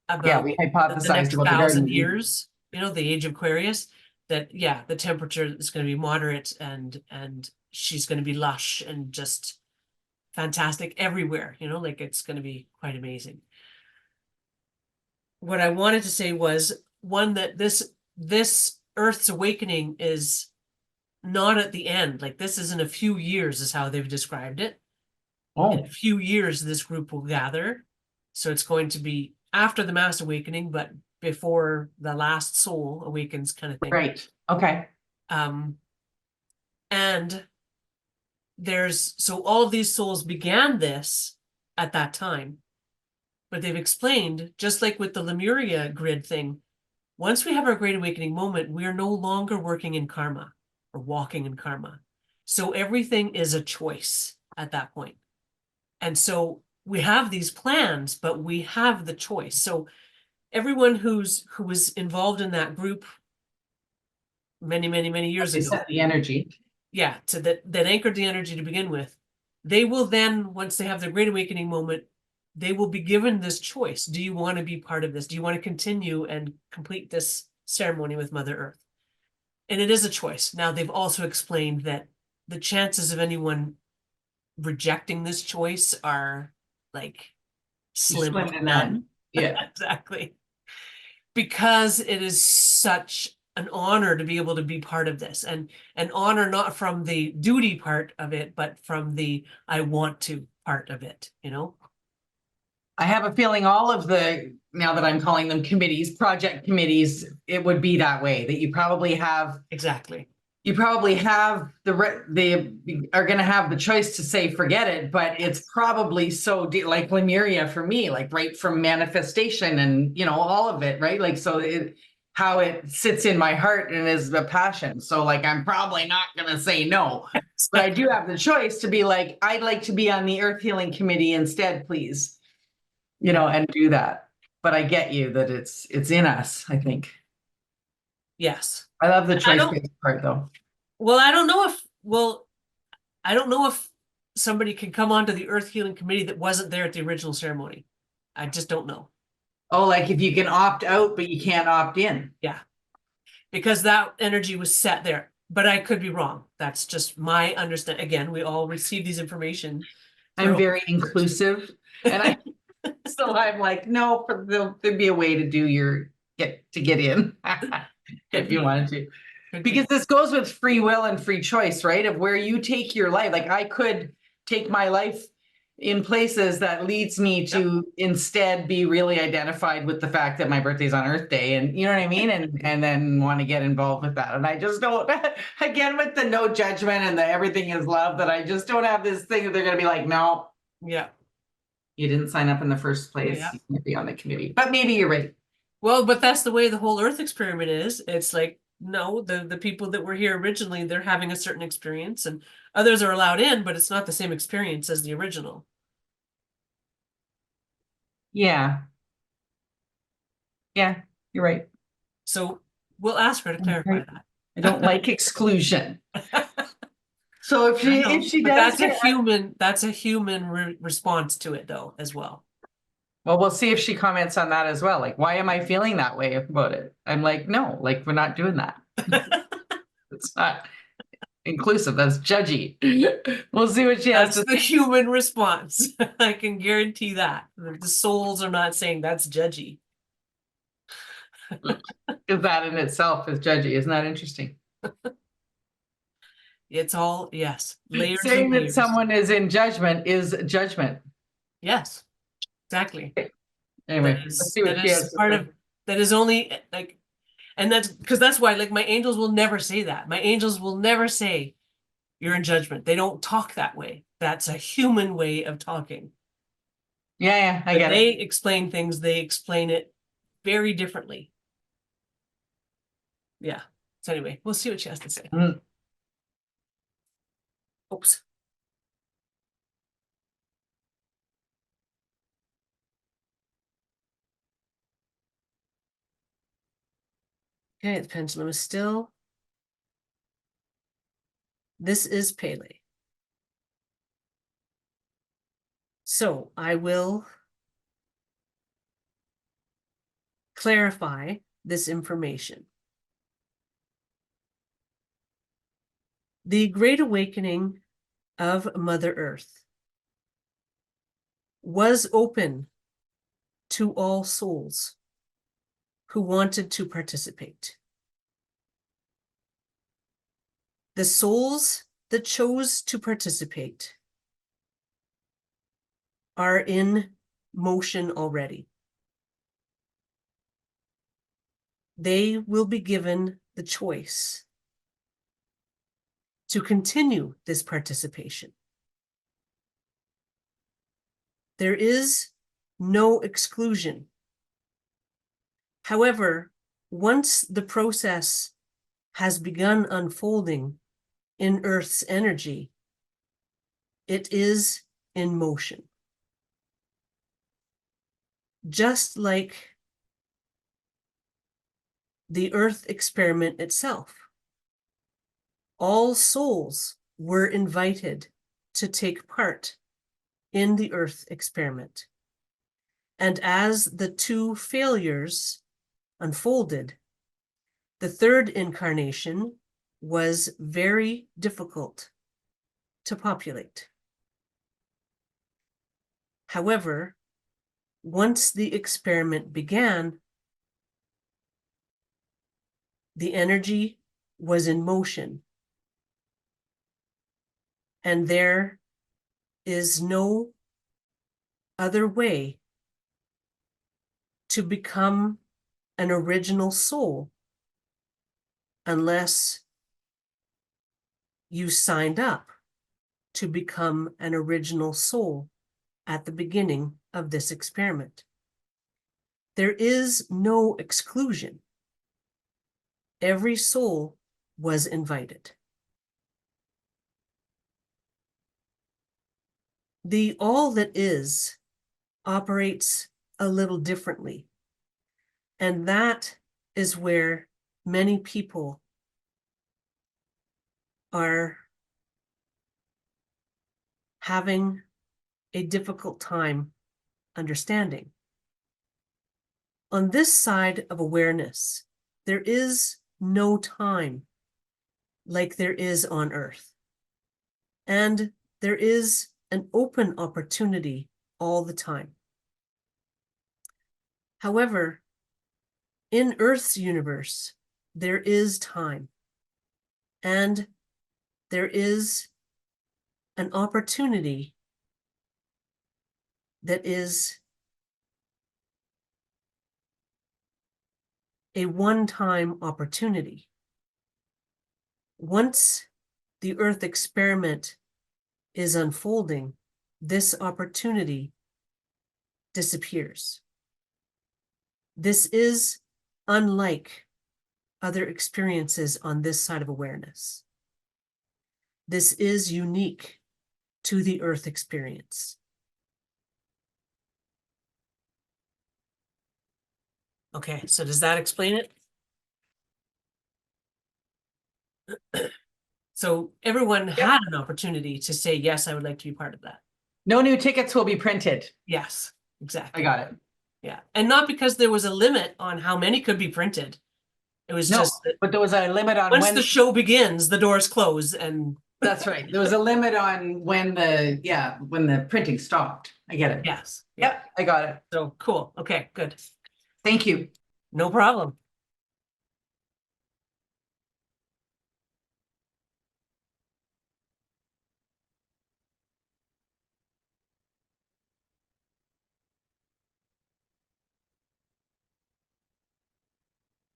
S2: about
S1: we
S2: the
S1: hypothesized
S2: next
S1: about the
S2: thousand
S1: garden.
S2: years. You know, the age of Aquarius. That yeah, the temperature is going to be moderate, and she's going to be lush and just fantastic everywhere. You know, like it's going to be quite amazing. What I wanted to say was one that this Earth's awakening is not at the end. Like this is in a few years, is how they've described it. In a
S1: Oh,
S2: few years, this group will gather. So it's going to be after the mass awakening, but before the last soul awakens, kind of thing.
S1: right. Okay.
S2: Um, and so all of these souls began this at that time, but they've explained, just like with the Lemuria grid thing, once we have our great awakening moment, we are no longer working in karma or walking in karma. So everything is a choice at that point. And so we have these plans, but we have the choice. So everyone who was involved in that group many, many, many years
S1: They
S2: ago,
S1: set the energy.
S2: yeah, to that anchored the energy to begin with, they will then, once they have their great awakening moment, they will be given this choice. Do you want to be part of this? Do you want to continue and complete this ceremony with Mother Earth? And it is a choice. Now, they've also explained that the chances of anyone rejecting this choice are like slim
S1: Slim
S2: to
S1: to
S2: none.
S1: none. Yeah.
S2: Exactly. Because it is such an honor to be able to be part of this, and an honor not from the duty part of it, but from the I want to part of it, you know?
S1: I have a feeling all of now that I'm calling them committees, project committees, it would be that way, that
S2: Exactly.
S1: you probably have they are going to have the choice to say forget it, but it's probably so deep, like Lemuria for me, like right from manifestation and all of it, right? Like so how it sits in my heart and is a passion. So like I'm probably not going to say no, but I do have the choice to be like, I'd like to be on the Earth Healing Committee instead, please, and do that. But I get you that it's in us, I think.
S2: Yes.
S1: I love the
S2: I don't,
S1: choice-based part though.
S2: well, I don't know if somebody can come onto the Earth Healing Committee that wasn't there at the original ceremony. I just don't know.
S1: Oh, like if you can opt out, but you can't opt in.
S2: Yeah. Because that energy was set there. But I could be wrong. That's just my understanding. Again, we all receive these information
S1: I'm
S2: through
S1: very inclusive, and so I'm like, no, there'd be a way to get in if you wanted to, because this goes with free will and free choice, right? Of where you take your life. Like I could take my life in places that leads me to instead be really identified with the fact that my birthday's on Earth Day, and you know what I mean, and then want to get involved with that. And I just don't. Again, with the no judgment and the everything is love, that I just don't have this thing that they're going to be like, no,
S2: Yeah.
S1: you didn't sign up in the first place.
S2: Yeah.
S1: You can't be on the committee. But maybe you're right.
S2: Well, but that's the way the whole Earth experiment is. It's like, no, the people that were here originally, they're having a certain experience, and others are allowed in, but it's not the same experience as the original.
S1: Yeah. Yeah, you're right.
S2: So we'll ask her to clarify
S1: Right.
S2: that.
S1: I don't like exclusion. So if she
S2: But
S1: does,
S2: that's a human response to it though, as well.
S1: well, we'll see if she comments on that as well. Like, why am I feeling that way about it? I'm like, no, like we're not doing that. It's not inclusive. That's judgy. We'll see what she has
S2: That's
S1: to
S2: the human response. I can guarantee that. The souls are not saying that's judgy.
S1: because that in itself is judgy. Isn't that interesting?
S2: It's all, yes, layers
S1: Saying
S2: and
S1: that
S2: layers.
S1: someone is in judgment is judgment.
S2: Yes, exactly.
S1: Anyway, let's see what
S2: That
S1: she
S2: is
S1: has to
S2: part
S1: say.
S2: of, that is only like, and that's because that's why, like, my angels will never say that. My angels will never say you're in judgment. They don't talk that way. That's a human way of talking.
S1: Yeah, I
S2: When
S1: get
S2: they
S1: it.
S2: explain things, they explain it very differently. Yeah. So anyway, we'll see what she has to say.
S1: Mm.
S2: Oops. Okay, the pendulum is still. This is Pele. So I will clarify this information. The Great Awakening of Mother Earth was open to all souls who wanted to participate. The souls that chose to participate are in motion already. They will be given the choice to continue this participation. There is no exclusion. However, once the process has begun unfolding in Earth's energy, it is in motion. Just like the Earth experiment itself, all souls were invited to take part in the Earth experiment. And as the two failures unfolded, the third incarnation was very difficult to populate. However, once the experiment began, the energy was in motion, and there is no other way to become an original soul unless you signed up to become an original soul at the beginning of this experiment. There is no exclusion. Every soul was invited. The all that is operates a little differently. And that is where many people are having a difficult time understanding. On this side of awareness, there is no time like there is on Earth. And there is an open opportunity all the time. However, in Earth's universe, there is time, and there is an opportunity that is a one-time opportunity. Once the Earth experiment is unfolding, this opportunity disappears. This is unlike other experiences on this side of awareness. This is unique to the Earth experience. Okay, so does that explain it? So everyone had an opportunity to say, yes, I would like to be part of that.
S1: No new tickets will be printed.
S2: Yes,
S1: I
S2: exactly.
S1: got it.
S2: Yeah, and not because there was a limit on how many could be printed. It was
S1: No,
S2: just that
S1: but there was a limit on
S2: once
S1: when.
S2: the show begins, the doors close and
S1: That's right. There was a limit on when the printing stopped. I get it.
S2: yes.
S1: Yep, I got it.
S2: So cool. Okay, good.
S1: Thank you.
S2: No problem.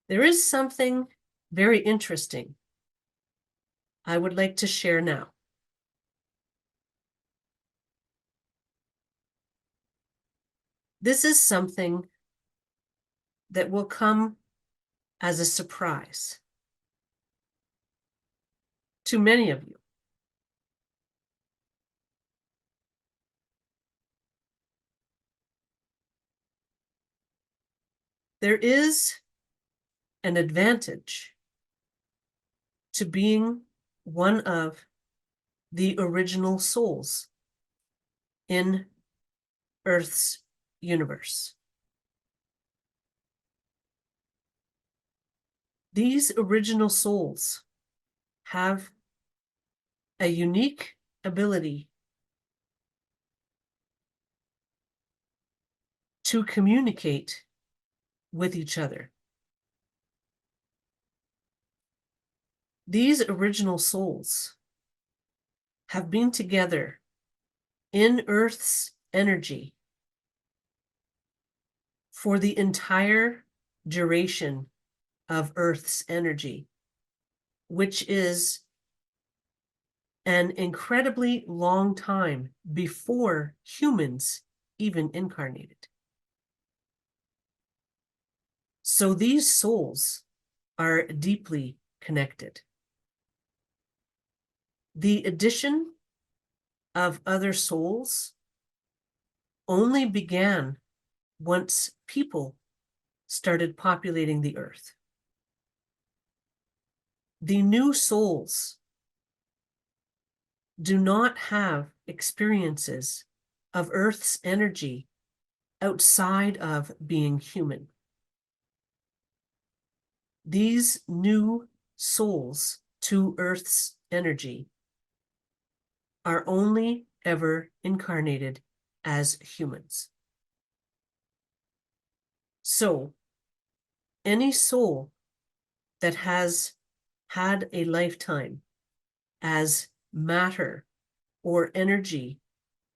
S2: There is something very interesting I would like to share now. This is something that will come as a surprise. to many of you. There is an advantage to being one of the original souls in Earth's universe. These original souls have a unique ability to communicate with each other. These original souls have been together in Earth's energy for the entire duration of Earth's energy, which is an incredibly long time before humans even incarnated. So these souls are deeply connected. The addition of other souls only began once people started populating the earth. The new souls do not have experiences of Earth's energy outside of being human. These new souls to Earth's energy are only ever incarnated as humans. So, any soul that has had a lifetime as matter or energy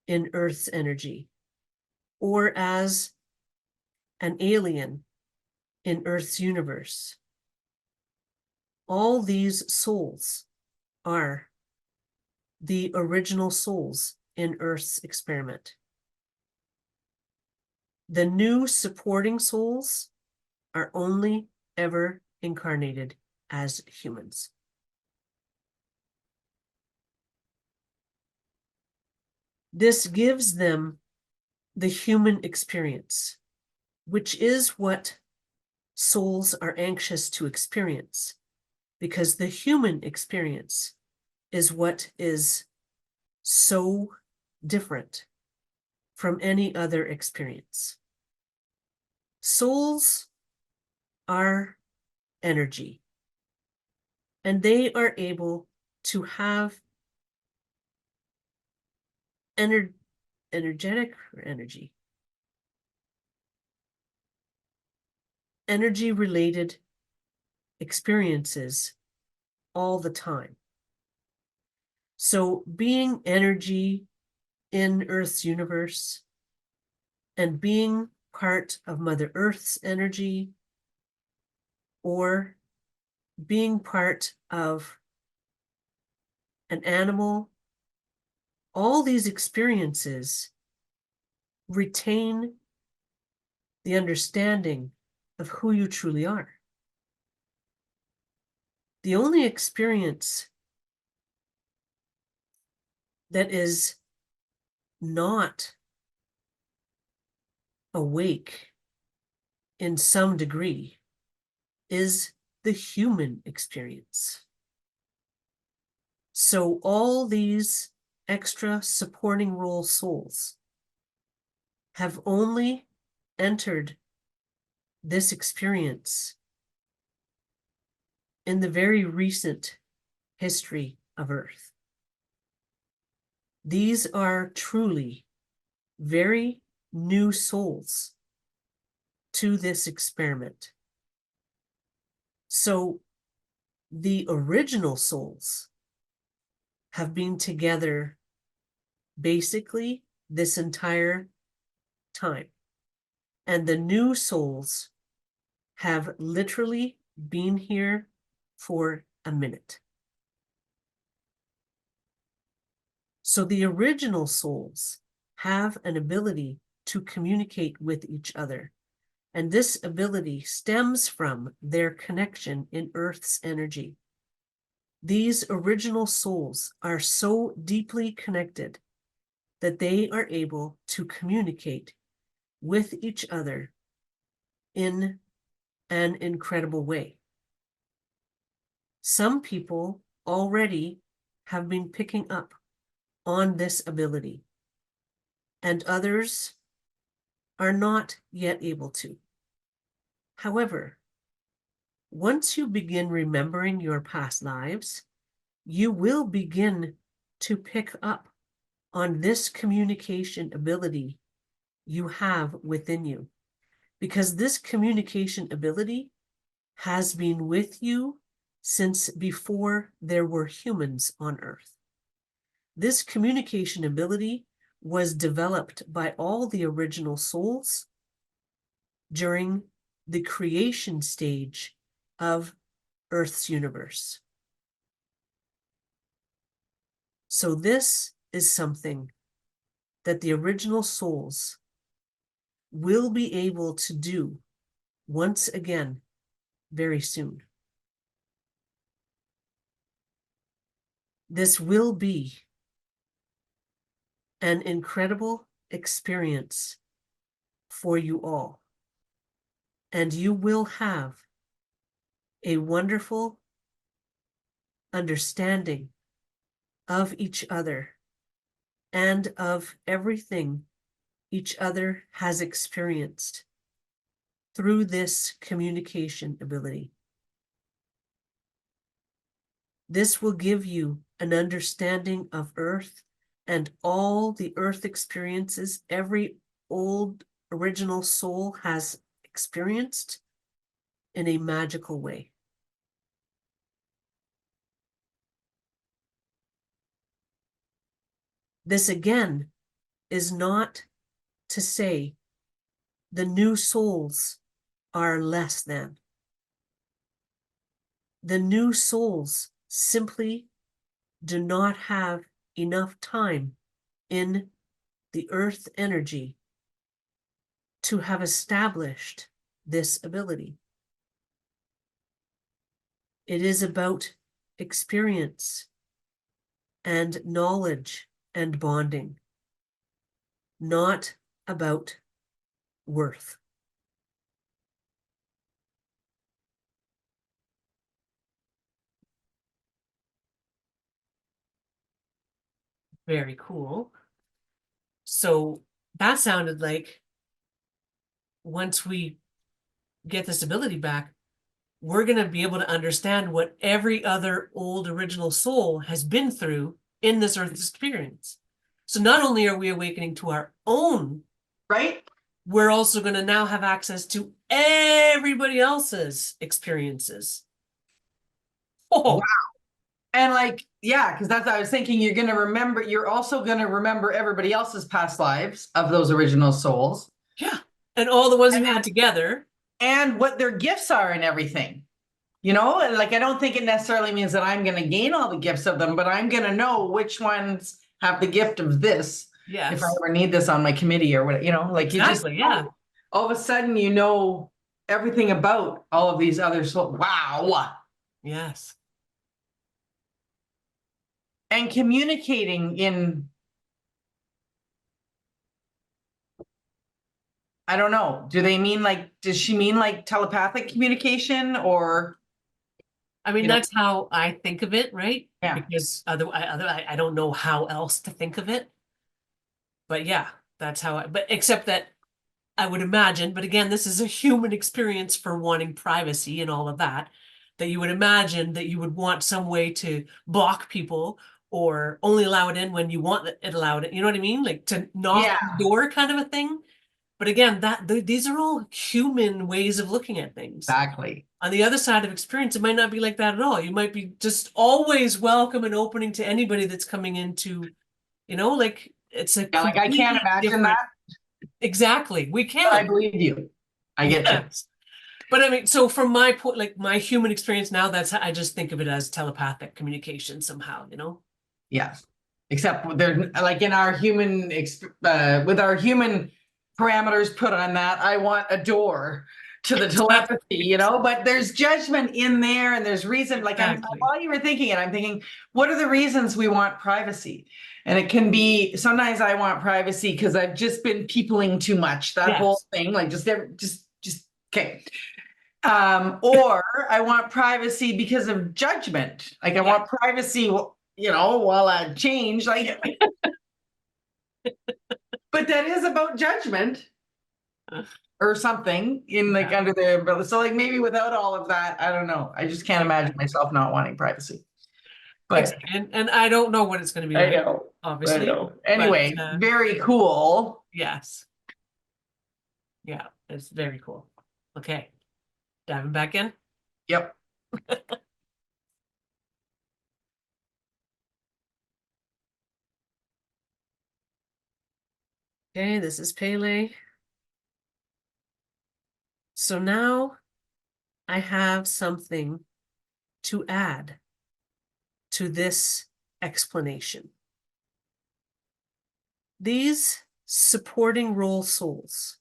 S2: in Earth's energy, or as an alien in Earth's universe, all these souls are the original souls in Earth's experiment. The new supporting souls are only ever incarnated as humans. This gives them the human experience, which is what souls are anxious to experience, because the human experience is what is so different from any other experience. Souls are energy, and they are able to have energetic or energy related experiences all the time. So being energy in Earth's universe and being part of Mother Earth's energy, or being part of an animal, all these experiences retain the understanding of who you truly are. The only experience that is not awake in some degree is the human experience. So all these extra supporting role souls have only entered this experience in the very recent history of Earth. These are truly very new souls to this experiment. So the original souls have been together basically this entire time. And the new souls have literally been here for a minute. So the original souls have an ability to communicate with each other. And this ability stems from their connection in Earth's energy. These original souls are so deeply connected that they are able to communicate with each other in an incredible way. Some people already have been picking up on this ability, and others are not yet able to. However, once you begin remembering your past lives, you will begin to pick up on this communication ability you have within you, because this communication ability has been with you since before there were humans on Earth. This communication ability was developed by all the original souls during the creation stage of Earth's universe. So this is something that the original souls will be able to do once again very soon. This will be an incredible experience for you all, and you will have a wonderful understanding of each other and of everything each other has experienced through this communication ability. This will give you an understanding of Earth and all the Earth experiences every old original soul has experienced in a magical way. This again is not to say the new souls are less than. The new souls simply do not have enough time in the earth energy to have established this ability. It is about experience and knowledge and bonding, not about worth. Very cool. So that sounded like once we get this ability back, we're going to be able to understand what every other old original soul has been through in this earth experience. So not only are we awakening to our own,
S1: Right?
S2: we're also going to now have access to everybody else's experiences. Oh,
S1: Wow. And like, yeah, because that's what I was thinking. You're also going to remember everybody else's past lives of those original souls
S2: yeah. And all the ones you had together.
S1: and what their gifts are and everything. You know, and like, I don't think it necessarily means that I'm going to gain all the gifts of them, but I'm going to know which ones have the gift of this.
S2: Yes.
S1: If I ever need this on my committee or what, you know, like
S2: Exactly,
S1: you just,
S2: yeah.
S1: all of a sudden, you know, everything about all of these other souls. Wow.
S2: Yes.
S1: And communicating in, I don't know, does she mean like telepathic communication or?
S2: I mean,
S1: You know,
S2: that's how I think of it, right?
S1: yeah.
S2: Because I don't know how else to think of it. But yeah, that's how but except that I would imagine, but again, this is a human experience for wanting privacy and all of that, that you would imagine that you would want some way to block people or only allow it in when you want it allowed it. You know what I mean? Like to knock
S1: Yeah,
S2: on the door kind of a thing. But again, these are all human ways of looking at things.
S1: exactly.
S2: On the other side of experience, it might not be like that at all. You might be just always welcome and opening to anybody that's coming into, like it's a
S1: Yeah, like I can't
S2: completely
S1: imagine
S2: different.
S1: that,
S2: Exactly. We
S1: but I
S2: can.
S1: believe you. I get you.
S2: Yes. But I mean, so from my point, like my human experience now, that's how I just think of it as telepathic communication somehow.
S1: Yes. Except they're like in our with our human parameters put on that, I want a door. to the telepathy, but there's judgment in there and there's reason. Like
S2: Exactly.
S1: while you were thinking it, I'm thinking, what are the reasons we want privacy? And it can be, sometimes I want privacy because I've just been peopling too much, that whole
S2: Yes.
S1: thing, like just okay. Or I want privacy because of judgment. Like I want privacy, while I change, like, but that is about judgment or something in like under the umbrella. So like maybe without all of that, I don't know. I just can't imagine myself not wanting privacy. But
S2: And I don't know what it's going to be
S1: I
S2: like,
S1: know.
S2: obviously.
S1: I know. Anyway, very cool.
S2: Yes. Yeah, it's very cool. Okay. Diving back in.
S1: Yep.
S2: Okay, this is Pele. So now I have something to add to this explanation. These supporting role souls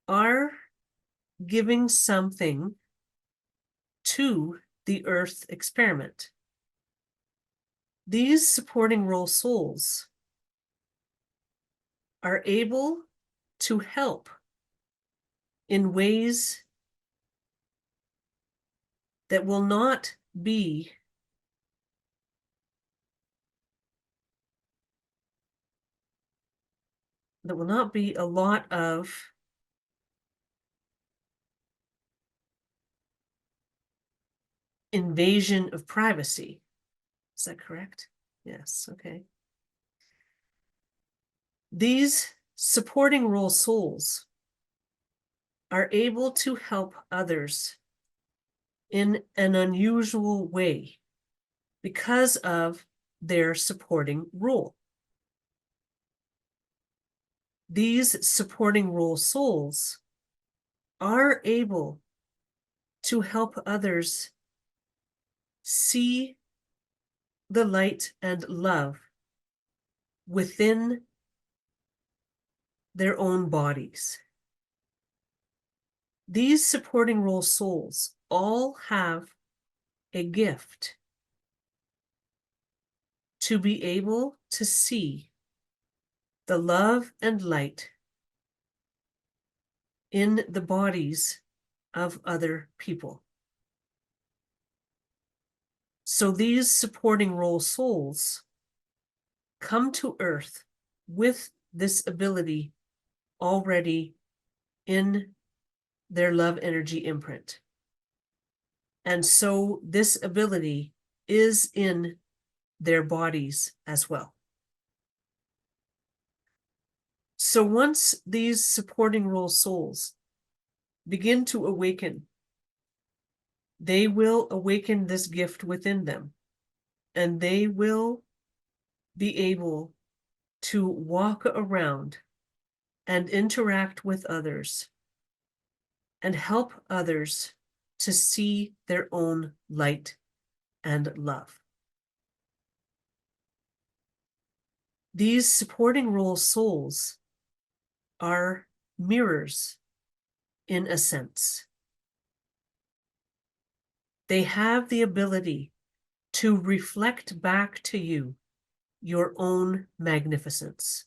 S2: are giving something to the Earth experiment. These supporting role souls are able to help in ways that will not be a lot of invasion of privacy. Is that correct? Yes, okay. These supporting role souls are able to help others in an unusual way because of their supporting role. These supporting role souls are able to help others see the light and love within their own bodies. These supporting role souls all have a gift to be able to see the love and light in the bodies of other people. So these supporting role souls come to Earth with this ability already in their love energy imprint. And so this ability is in their bodies as well. So once these supporting role souls begin to awaken, they will awaken this gift within them, and they will be able to walk around and interact with others and help others to see their own light and love. These supporting role souls are mirrors in a sense. They have the ability to reflect back to you your own magnificence.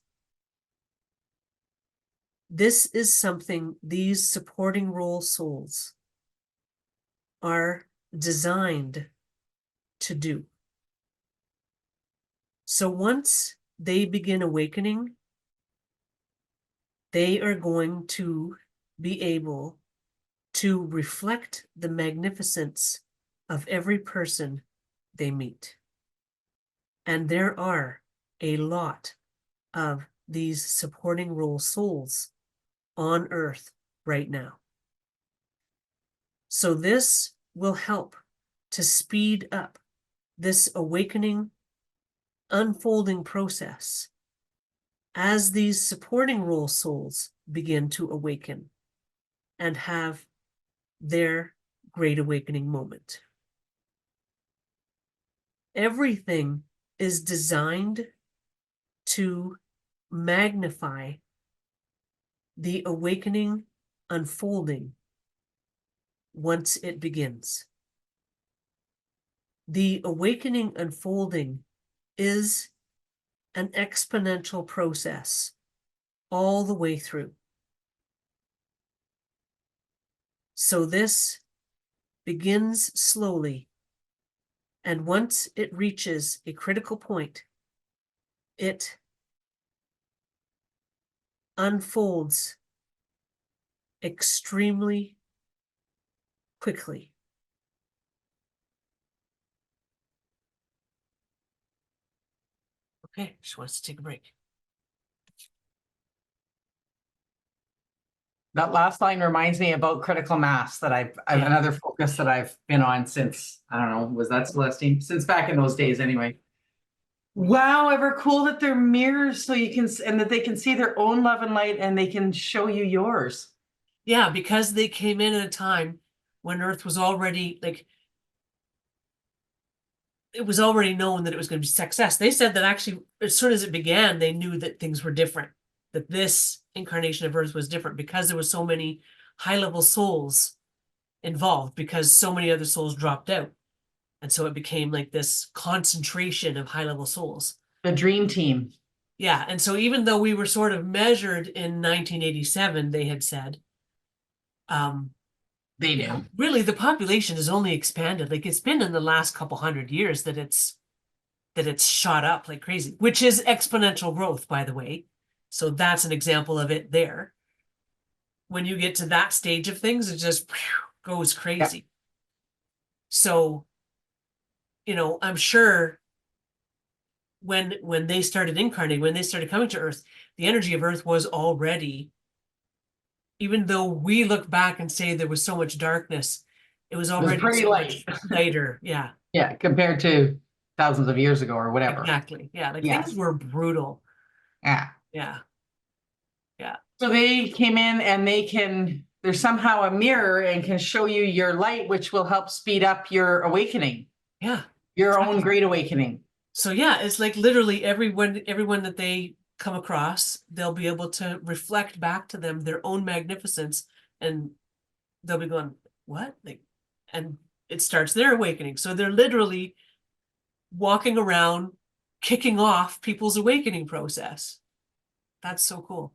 S2: This is something these supporting role souls are designed to do. So once they begin awakening, they are going to be able to reflect the magnificence of every person they meet. And there are a lot of these supporting role souls on Earth right now. So this will help to speed up this awakening, unfolding process as these supporting role souls begin to awaken and have their great awakening moment. Everything is designed to magnify the awakening unfolding once it begins. The awakening unfolding is an exponential process all the way through. So this begins slowly, and once it reaches a critical point, it unfolds extremely quickly. Okay, she wants to take a break.
S1: That last line reminds me about critical mass that I've
S2: Yeah.
S1: another focus that I've been on since, I don't know, was that Celestine? Since back in those days anyway. Wow, ever cool that they're mirrors so you can, and that they can see their own love and light and they can show you yours.
S2: Yeah, because they came in at a time when Earth was already like, it was already known that it was going to be success. They said that actually, as soon as it began, they knew that things were different, that this incarnation of Earth was different because there were so many high-level souls involved, because so many other souls dropped out. And so it became like this concentration of high-level souls.
S1: The dream team.
S2: Yeah, and so even though we were sort of measured in 1987, they had said,
S1: They do.
S2: really the population has only expanded. Like, it's been in the last couple hundred years that it's shot up like crazy, which is exponential growth, by the way. So that's an example of it there. When you get to that stage of things, it just goes crazy. Yep. So, you know, I'm sure when they started incarnating, when they started coming to Earth, the energy of Earth was already, even though we look back and say there was so much darkness, it was already
S1: pretty
S2: so
S1: light.
S2: much lighter. Yeah.
S1: Yeah, compared to thousands of years ago or whatever.
S2: Exactly. Yeah. Like,
S1: yes.
S2: Things were brutal.
S1: Yeah.
S2: Yeah. Yeah.
S1: So they came in and they're somehow a mirror and can show you your light, which will help speed up your awakening.
S2: Yeah.
S1: Your own great awakening.
S2: So yeah, it's like literally everyone that they come across, they'll be able to reflect back to them their own magnificence, and they'll be going, what? Like, and it starts their awakening. So they're literally walking around, kicking off people's awakening process. That's so cool.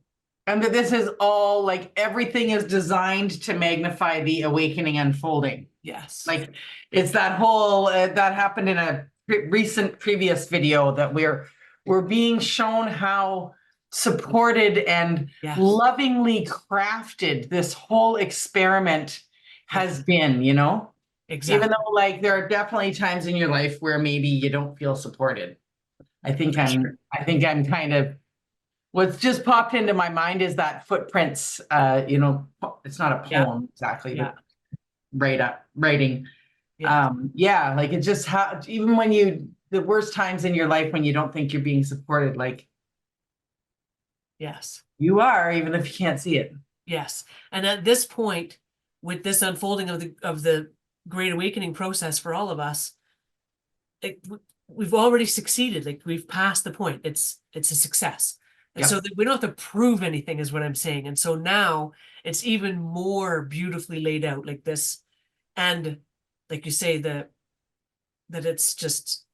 S1: And that this is all, like, everything is designed to magnify the awakening unfolding.
S2: Yes.
S1: Like, it's that whole, that happened in a recent previous video, that we're being shown how supported and
S2: yes.
S1: lovingly crafted this whole experiment has been, you know? Exactly. Even though, like, there are definitely times in your life where maybe you don't feel supported. I think I'm kind of, what's just popped into my mind is that Footprints, you know, it's not a poem exactly, but writing. Yeah, like, it just even when the worst times in your life when you don't think you're being supported, like,
S2: yes,
S1: you are, even if you can't see it.
S2: Yes. And at this point, with this unfolding of the Great Awakening process for all of us, we've already succeeded. Like, we've passed the point. It's a success. And so that we don't have to prove anything, is what I'm saying. And so now it's even more beautifully laid out like this. And like you say, that it's just,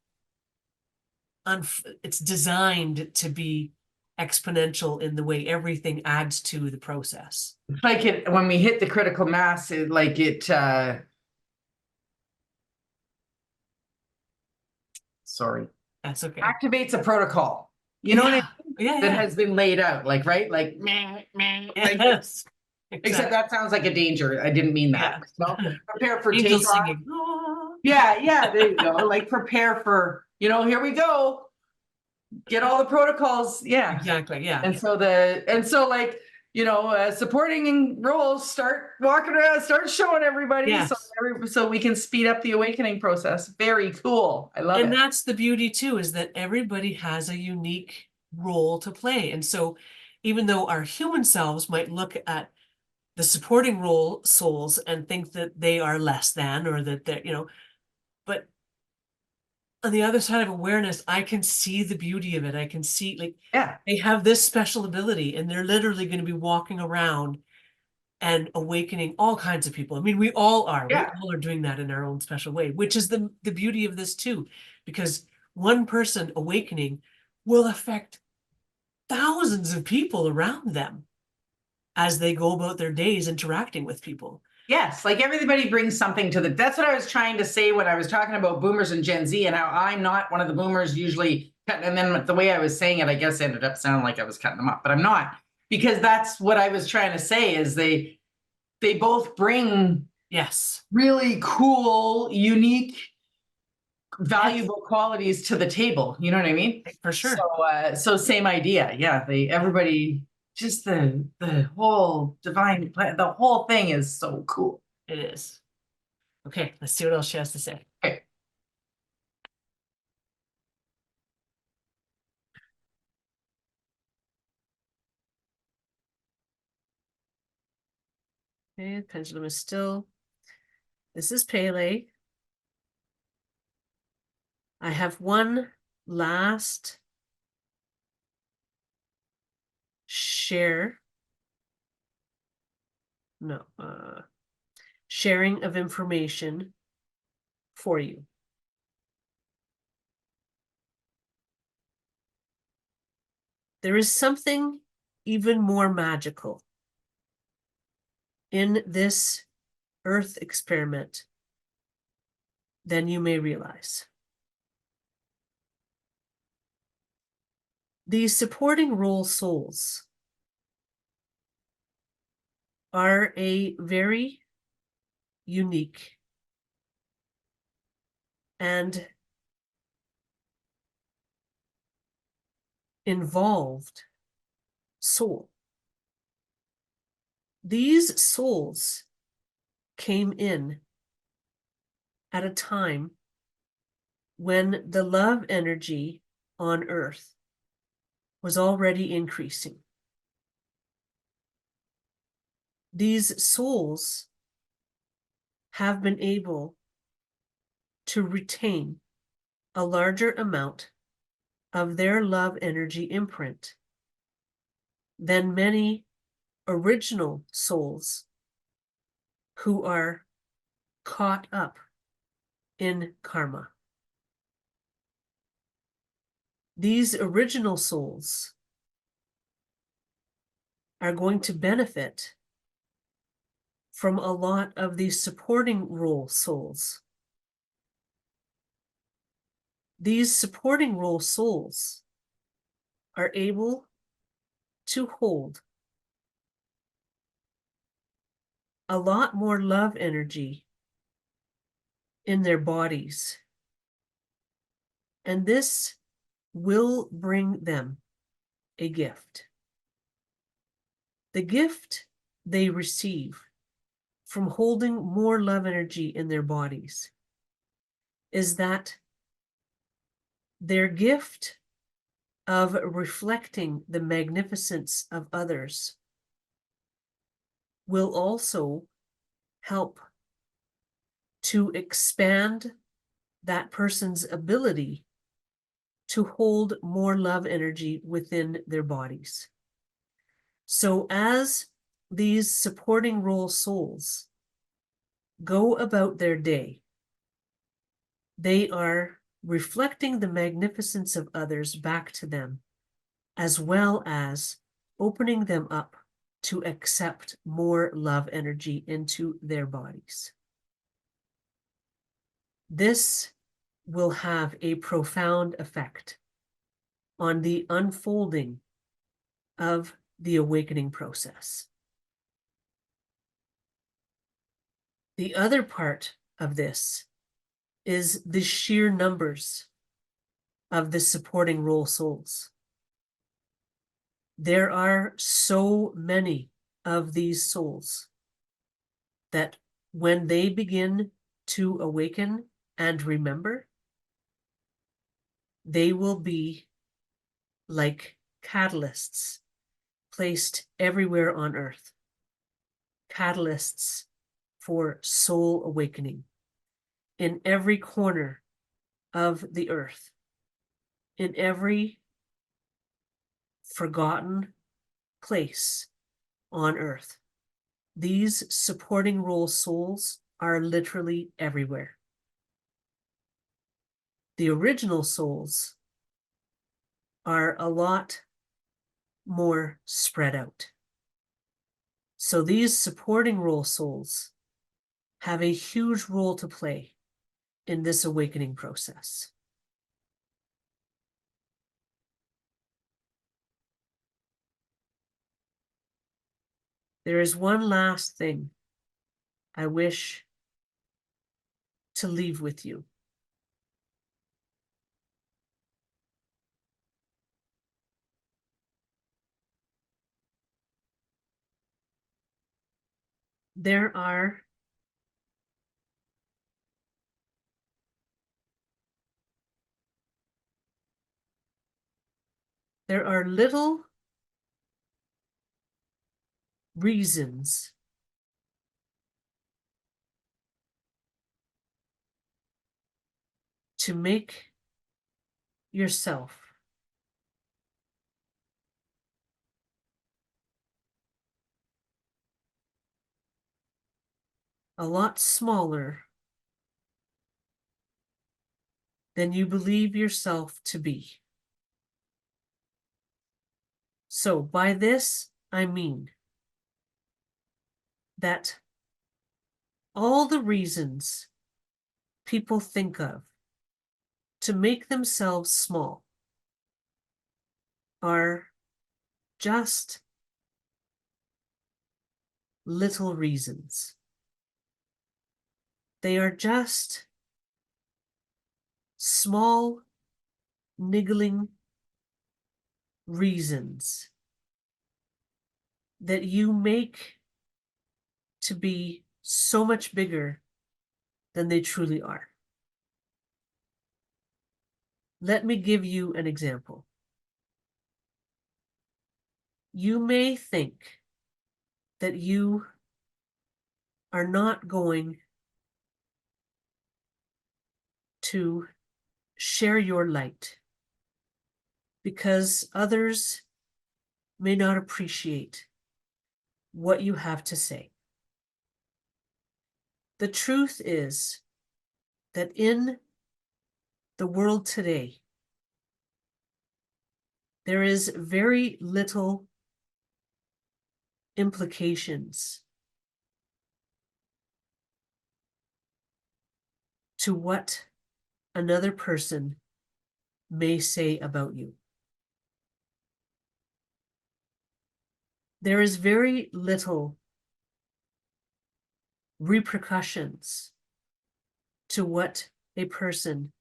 S2: it's designed to be exponential in the way everything adds to the process.
S1: It's like when we hit the critical mass, sorry.
S2: That's okay.
S1: Activates a protocol. You know what I mean? That has been laid out, like, right? Like, meh, meh.
S2: Yes.
S1: Exactly. Except that sounds like a danger. I didn't mean that. No, prepare for
S2: Angels
S1: takeoff.
S2: singing.
S1: Yeah, there you go. Like, prepare for, you know, here we go. Get all the protocols. Yeah.
S2: Exactly. Yeah.
S1: And so like, you know, supporting roles start walking around, start showing everybody. Yes. So we can speed up the awakening process. Very cool. I love it.
S2: And that's the beauty too, is that everybody has a unique role to play. And so even though our human selves might look at the supporting role souls and think that they are less than, or that they're, you know, but on the other side of awareness, I can see the beauty of it. I can see, like,
S1: Yeah.
S2: they have this special ability and they're literally going to be walking around and awakening all kinds of people. I mean, we all are. We
S1: Yeah.
S2: all are doing that in our own special way, which is the beauty of this too, because one person awakening will affect thousands of people around them as they go about their days interacting with people.
S1: Yes, like everybody brings something to the. That's what I was trying to say when I was talking about boomers and Gen Z and how I'm not one of the boomers usually. And then the way I was saying it, I guess ended up sounding like I was cutting them up, but I'm not, because that's what I was trying to say is they both bring
S2: Yes.
S1: really cool, unique, valuable qualities to the table. You know what I mean?
S2: For sure.
S1: So same idea. Yeah, everybody, just the whole divine, the whole thing is so cool.
S2: It is. Okay, let's see what else she has to say.
S1: Okay.
S2: Okay, pendulum is still. This is Pele. I have one last share. No, sharing of information for you. There is something even more magical in this Earth experiment than you may realize. These supporting role souls are a very unique and involved soul. These souls came in at a time when the love energy on Earth was already increasing. These souls have been able to retain a larger amount of their love energy imprint than many original souls who are caught up in karma. These original souls are going to benefit from a lot of these supporting role souls. These supporting role souls are able to hold a lot more love energy in their bodies. And this will bring them a gift. The gift they receive from holding more love energy in their bodies is that their gift of reflecting the magnificence of others will also help to expand that person's ability to hold more love energy within their bodies. So as these supporting role souls go about their day, they are reflecting the magnificence of others back to them, as well as opening them up to accept more love energy into their bodies. This will have a profound effect on the unfolding of the awakening process. The other part of this is the sheer numbers of the supporting role souls. There are so many of these souls that when they begin to awaken and remember, they will be like catalysts placed everywhere on Earth. Catalysts for soul awakening in every corner of the earth, in every forgotten place on earth. These supporting role souls are literally everywhere. The original souls are a lot more spread out. So these supporting role souls have a huge role to play in this awakening process. There is one last thing I wish to leave with you. There are little reasons to make yourself a lot smaller than you believe yourself to be. So by this, I mean that all the reasons people think of to make themselves small are just little reasons. They are just small, niggling reasons that you make to be so much bigger than they truly are. Let me give you an example. You may think that you are not going to share your light because others may not appreciate what you have to say. The truth is that in the world today, there is very little implications to what another person may say about you. There is very little repercussions to what a person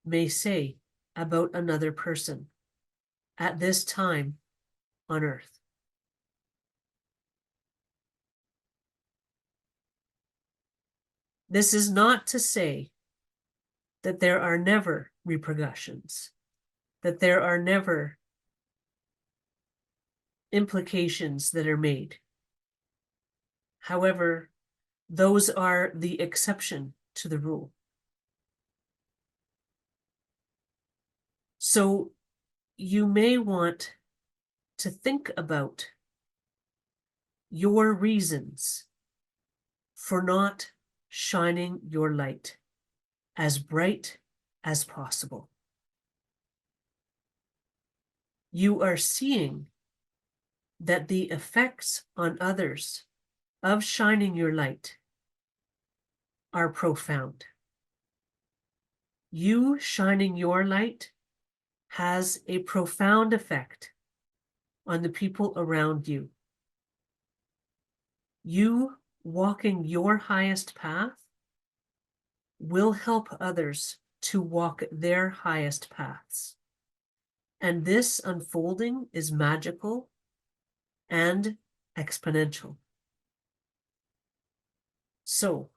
S2: may say about another person at this time on earth. This is not to say that there are never repercussions, that there are never implications that are made. However, those are the exception to the rule. So you may want to think about your reasons for not shining your light as bright as possible. You are seeing that the effects on others of shining your light are profound. You shining your light has a profound effect on the people around you. You walking your highest path will help others to walk their highest paths. And this unfolding is magical and exponential. So,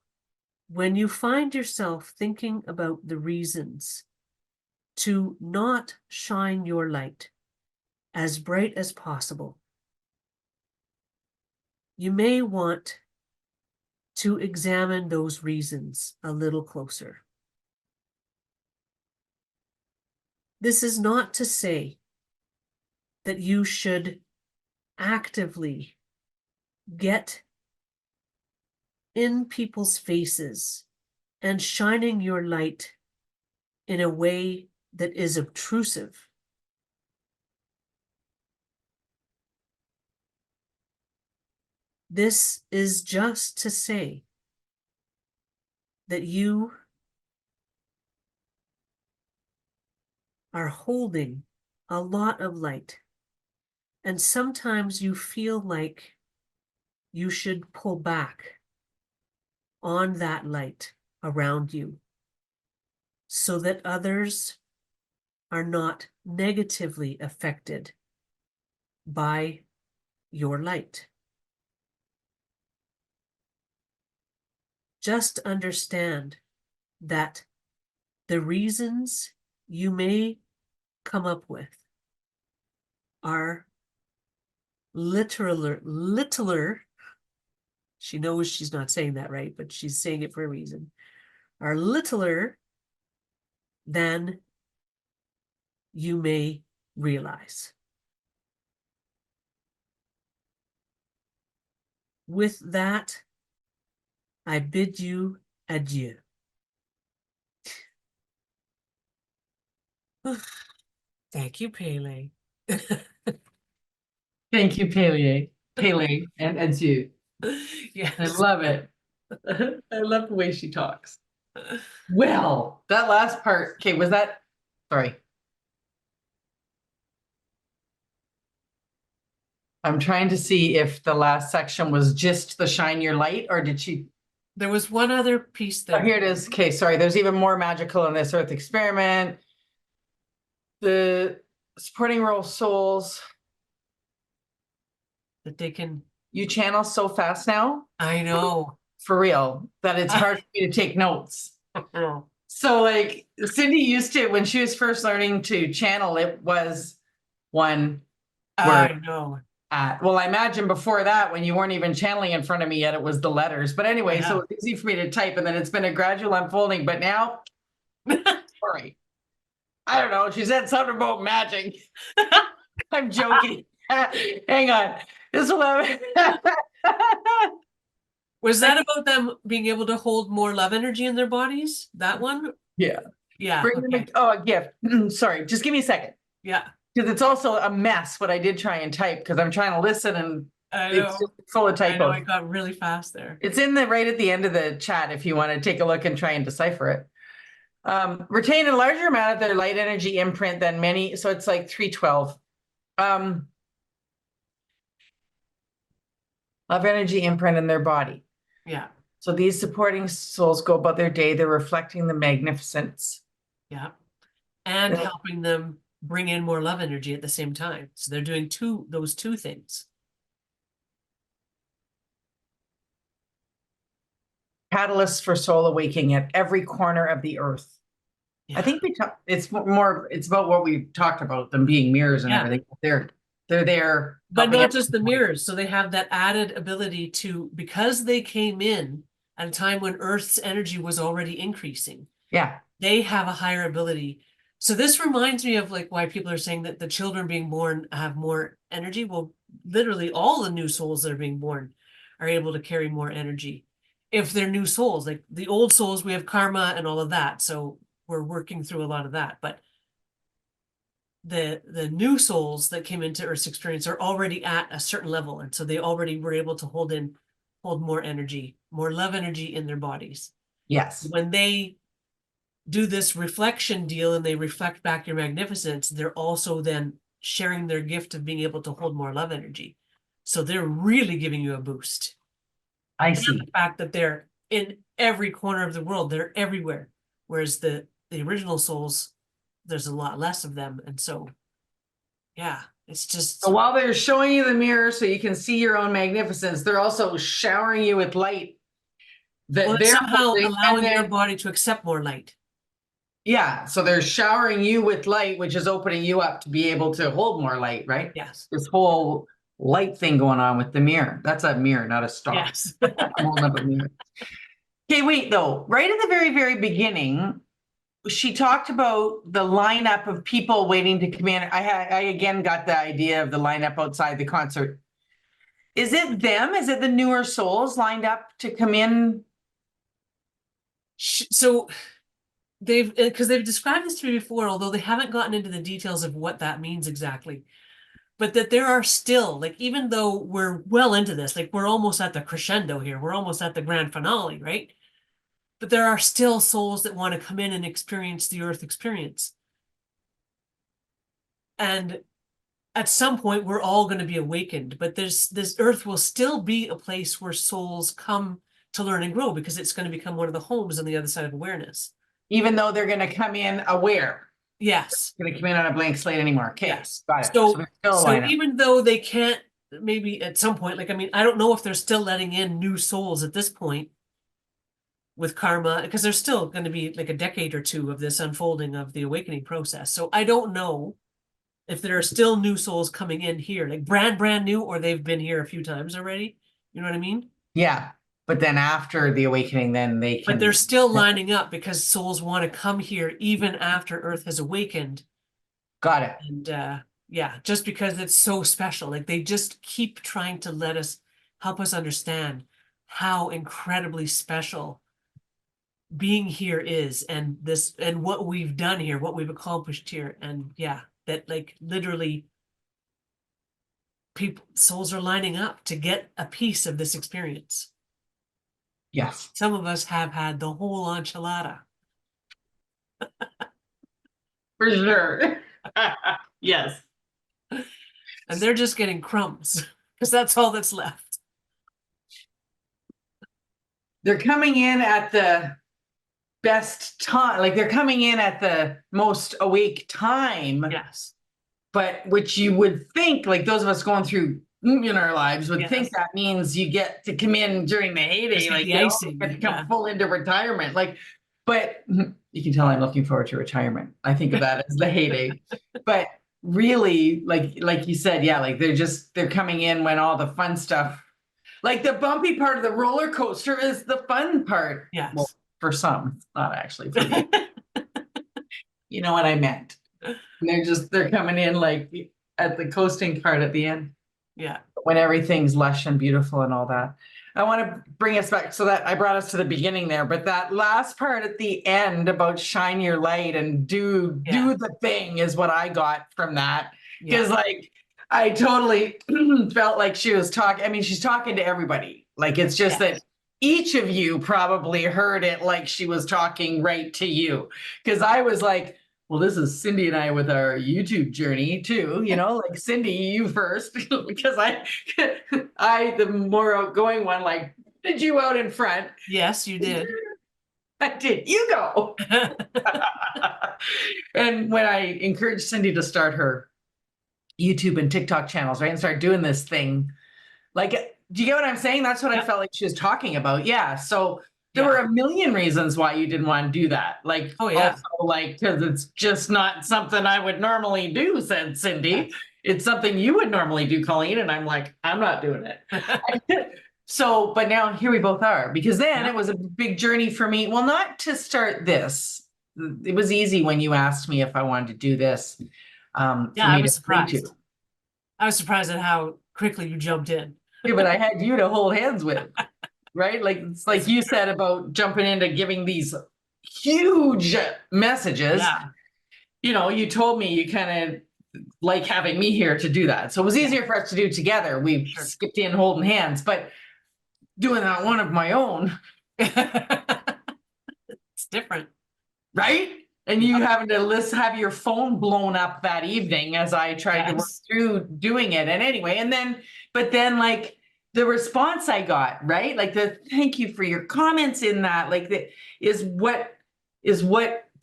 S2: when you find yourself thinking about the reasons to not shine your light as bright as possible, you may want to examine those reasons a little closer. This is not to say that you should actively get in people's faces and shining your light in a way that is obtrusive. This is just to say that you are holding a lot of light, and sometimes you feel like you should pull back on that light around you so that others are not negatively affected by your light. Just understand that the reasons you may come up with are littler, she knows she's not saying that right, but she's saying it for a reason, are littler than you may realize. With that, I bid you adieu. Thank you, Pele.
S1: Thank you, Pele. Pele and Edu. I
S2: Yes.
S1: love it. I love the way she talks. Well, that last part, okay, was that, sorry. I'm trying to see if the last section was just the shine your light, or did she?
S2: There was one other piece
S1: Oh,
S2: there.
S1: here it is. Okay, sorry. There's even more magical in this Earth experiment. The supporting role souls.
S2: That they can.
S1: You channel so fast now,
S2: I know.
S1: for real, that it's hard for me to take notes. So like Cindy used to, when she was first learning to channel, it was one
S2: I
S1: word.
S2: know.
S1: Well, I imagine before that, when you weren't even channeling in front of me yet, it was the letters. But anyway, so it's easy for me to type, and then it's been a gradual unfolding. But now, sorry, I don't know. She said something about magic. I'm joking. Hang on. This will have.
S2: Was that about them being able to hold more love energy in their bodies? That one?
S1: Yeah.
S2: Yeah.
S1: Bring them
S2: Okay.
S1: a gift. Sorry, just give me a second.
S2: Yeah.
S1: Because it's also a mess what I did try and type, because I'm trying to listen and
S2: I
S1: it's
S2: know.
S1: just full of
S2: I know.
S1: typos.
S2: I got really fast there.
S1: It's in the right at the end of the chat if you want to take a look and try and decipher it. Retain a larger amount of their light energy imprint than many, so it's like 312. Love energy imprint in their body.
S2: Yeah.
S1: So these supporting souls go about their day, they're reflecting the magnificence.
S2: Yeah. And
S1: Yeah.
S2: helping them bring in more love energy at the same time. So they're doing those two things.
S1: Catalysts for soul awakening at every corner of the earth.
S2: Yeah.
S1: I think it's about what we talked about, them being mirrors and everything. They're there.
S2: But not just the mirrors. So they have that added ability to, because they came in at a time when Earth's energy was already increasing.
S1: Yeah.
S2: They have a higher ability. So this reminds me of like why people are saying that the children being born have more energy. Well, literally all the new souls that are being born are able to carry more energy if they're new souls. Like the old souls, we have karma and all of that. So we're working through a lot of that. But the new souls that came into Earth's experience are already at a certain level. And so they already were able to hold more energy, more love energy in their bodies.
S1: Yes.
S2: When they do this reflection deal and they reflect back your magnificence, they're also then sharing their gift of being able to hold more love energy. So they're really giving you a boost.
S1: I
S2: And
S1: see.
S2: the fact that they're in every corner of the world, they're everywhere. Whereas the original souls, there's a lot less of them. And so, yeah, it's just.
S1: So while they're showing you the mirror so you can see your own magnificence, they're also showering you with light that they're
S2: somehow allowing your
S1: then,
S2: body to accept more light.
S1: Yeah, so they're showering you with light, which is opening you up to be able to hold more light, right?
S2: Yes.
S1: This whole light thing going on with the mirror. That's a mirror, not a star.
S2: Yes.
S1: I'm holding up a mirror. Okay, wait though. Right at the very, very beginning, she talked about the lineup of people waiting to come in. I again got the idea of the lineup outside the concert. Is it them? Is it the newer souls lined up to come in?
S2: So because they've described this to me before, although they haven't gotten into the details of what that means exactly. But that there are still, like, even though we're well into this, like we're almost at the crescendo here, we're almost at the grand finale, right? But there are still souls that want to come in and experience the Earth experience. And at some point, we're all going to be awakened, but this Earth will still be a place where souls come to learn and grow, because it's going to become one of the homes on the other side of awareness.
S1: Even though they're going to come in aware.
S2: Yes.
S1: Going to come in on a blank slate anymore. Okay.
S2: Yes.
S1: Got it.
S2: So even though they can't, maybe at some point, like, I mean, I don't know if they're still letting in new souls at this point with karma, because there's still going to be like a decade or two of this unfolding of the awakening process. So I don't know if there are still new souls coming in here, like brand new, or they've been here a few times already. You know what I mean?
S1: Yeah. But then after the awakening, then they can.
S2: But they're still lining up because souls want to come here even after Earth has awakened.
S1: Got it.
S2: And yeah, just because it's so special. Like, they just keep trying to help us understand how incredibly special being here is, and what we've done here, what we've accomplished here. And yeah, that, like, literally souls are lining up to get a piece of this experience.
S1: Yes.
S2: Some of us have had the whole enchilada.
S1: For sure. Yes.
S2: And they're just getting crumbs, because that's all that's left.
S1: They're coming in at the best time, like they're coming in at the most awake time.
S2: Yes.
S1: But which you would think, like those of us going through in our lives would
S2: Yes.
S1: think that means you get to come in during the heyday, like
S2: the icing,
S1: get to come full into retirement. Like, but you can tell I'm looking forward to retirement. I think of that as the heyday. But really, like you said, yeah, like they're coming in when all the fun stuff, like the bumpy part of the roller coaster is the fun part.
S2: Yes.
S1: Well, for some, not actually for me. You know what I meant. And they're coming in like at the coasting part at the end.
S2: Yeah.
S1: When everything's lush and beautiful and all that. I want to bring us back, so that I brought us to the beginning there, but that last part at the end about shine your light and do the thing is what I got from that. Because like I totally felt like she was talking. I mean, she's talking to everybody. Like, it's just that each of you probably heard it like she was talking right to you. Because I was like, well, this is Cindy and I with our YouTube journey too, you know, like Cindy, you first, because I, the more outgoing one, like, did you out in front?
S2: Yes, you did.
S1: I did. You go. And when I encouraged Cindy to start her YouTube and TikTok channels, right, and start doing this thing, like, do you get what I'm saying? That's what I felt like she was talking about. Yeah. So there were a million reasons why you didn't want to do that. Like, also, like, because it's just not something I would normally do, said Cindy. It's something you would normally do, Colleen. And I'm like, I'm not doing it. So, but now here we both are, because then it was a big journey for me. Well, not to start this. It was easy when you asked me if I wanted to do this.
S2: I was surprised. I was surprised at how quickly you jumped in.
S1: Yeah, but I had you to hold hands with. Right? Like, it's like you said about jumping into giving these huge messages.
S2: Yeah.
S1: You know, you told me you kind of like having me here to do that. So it was easier for us to do together. We skipped in holding hands, but doing that one of my own.
S2: It's different.
S1: Right? And you having to have your phone blown up that evening as I tried to work through doing it. And anyway, but then like, the response I got, right? Like the thank you for your comments in that, like that is what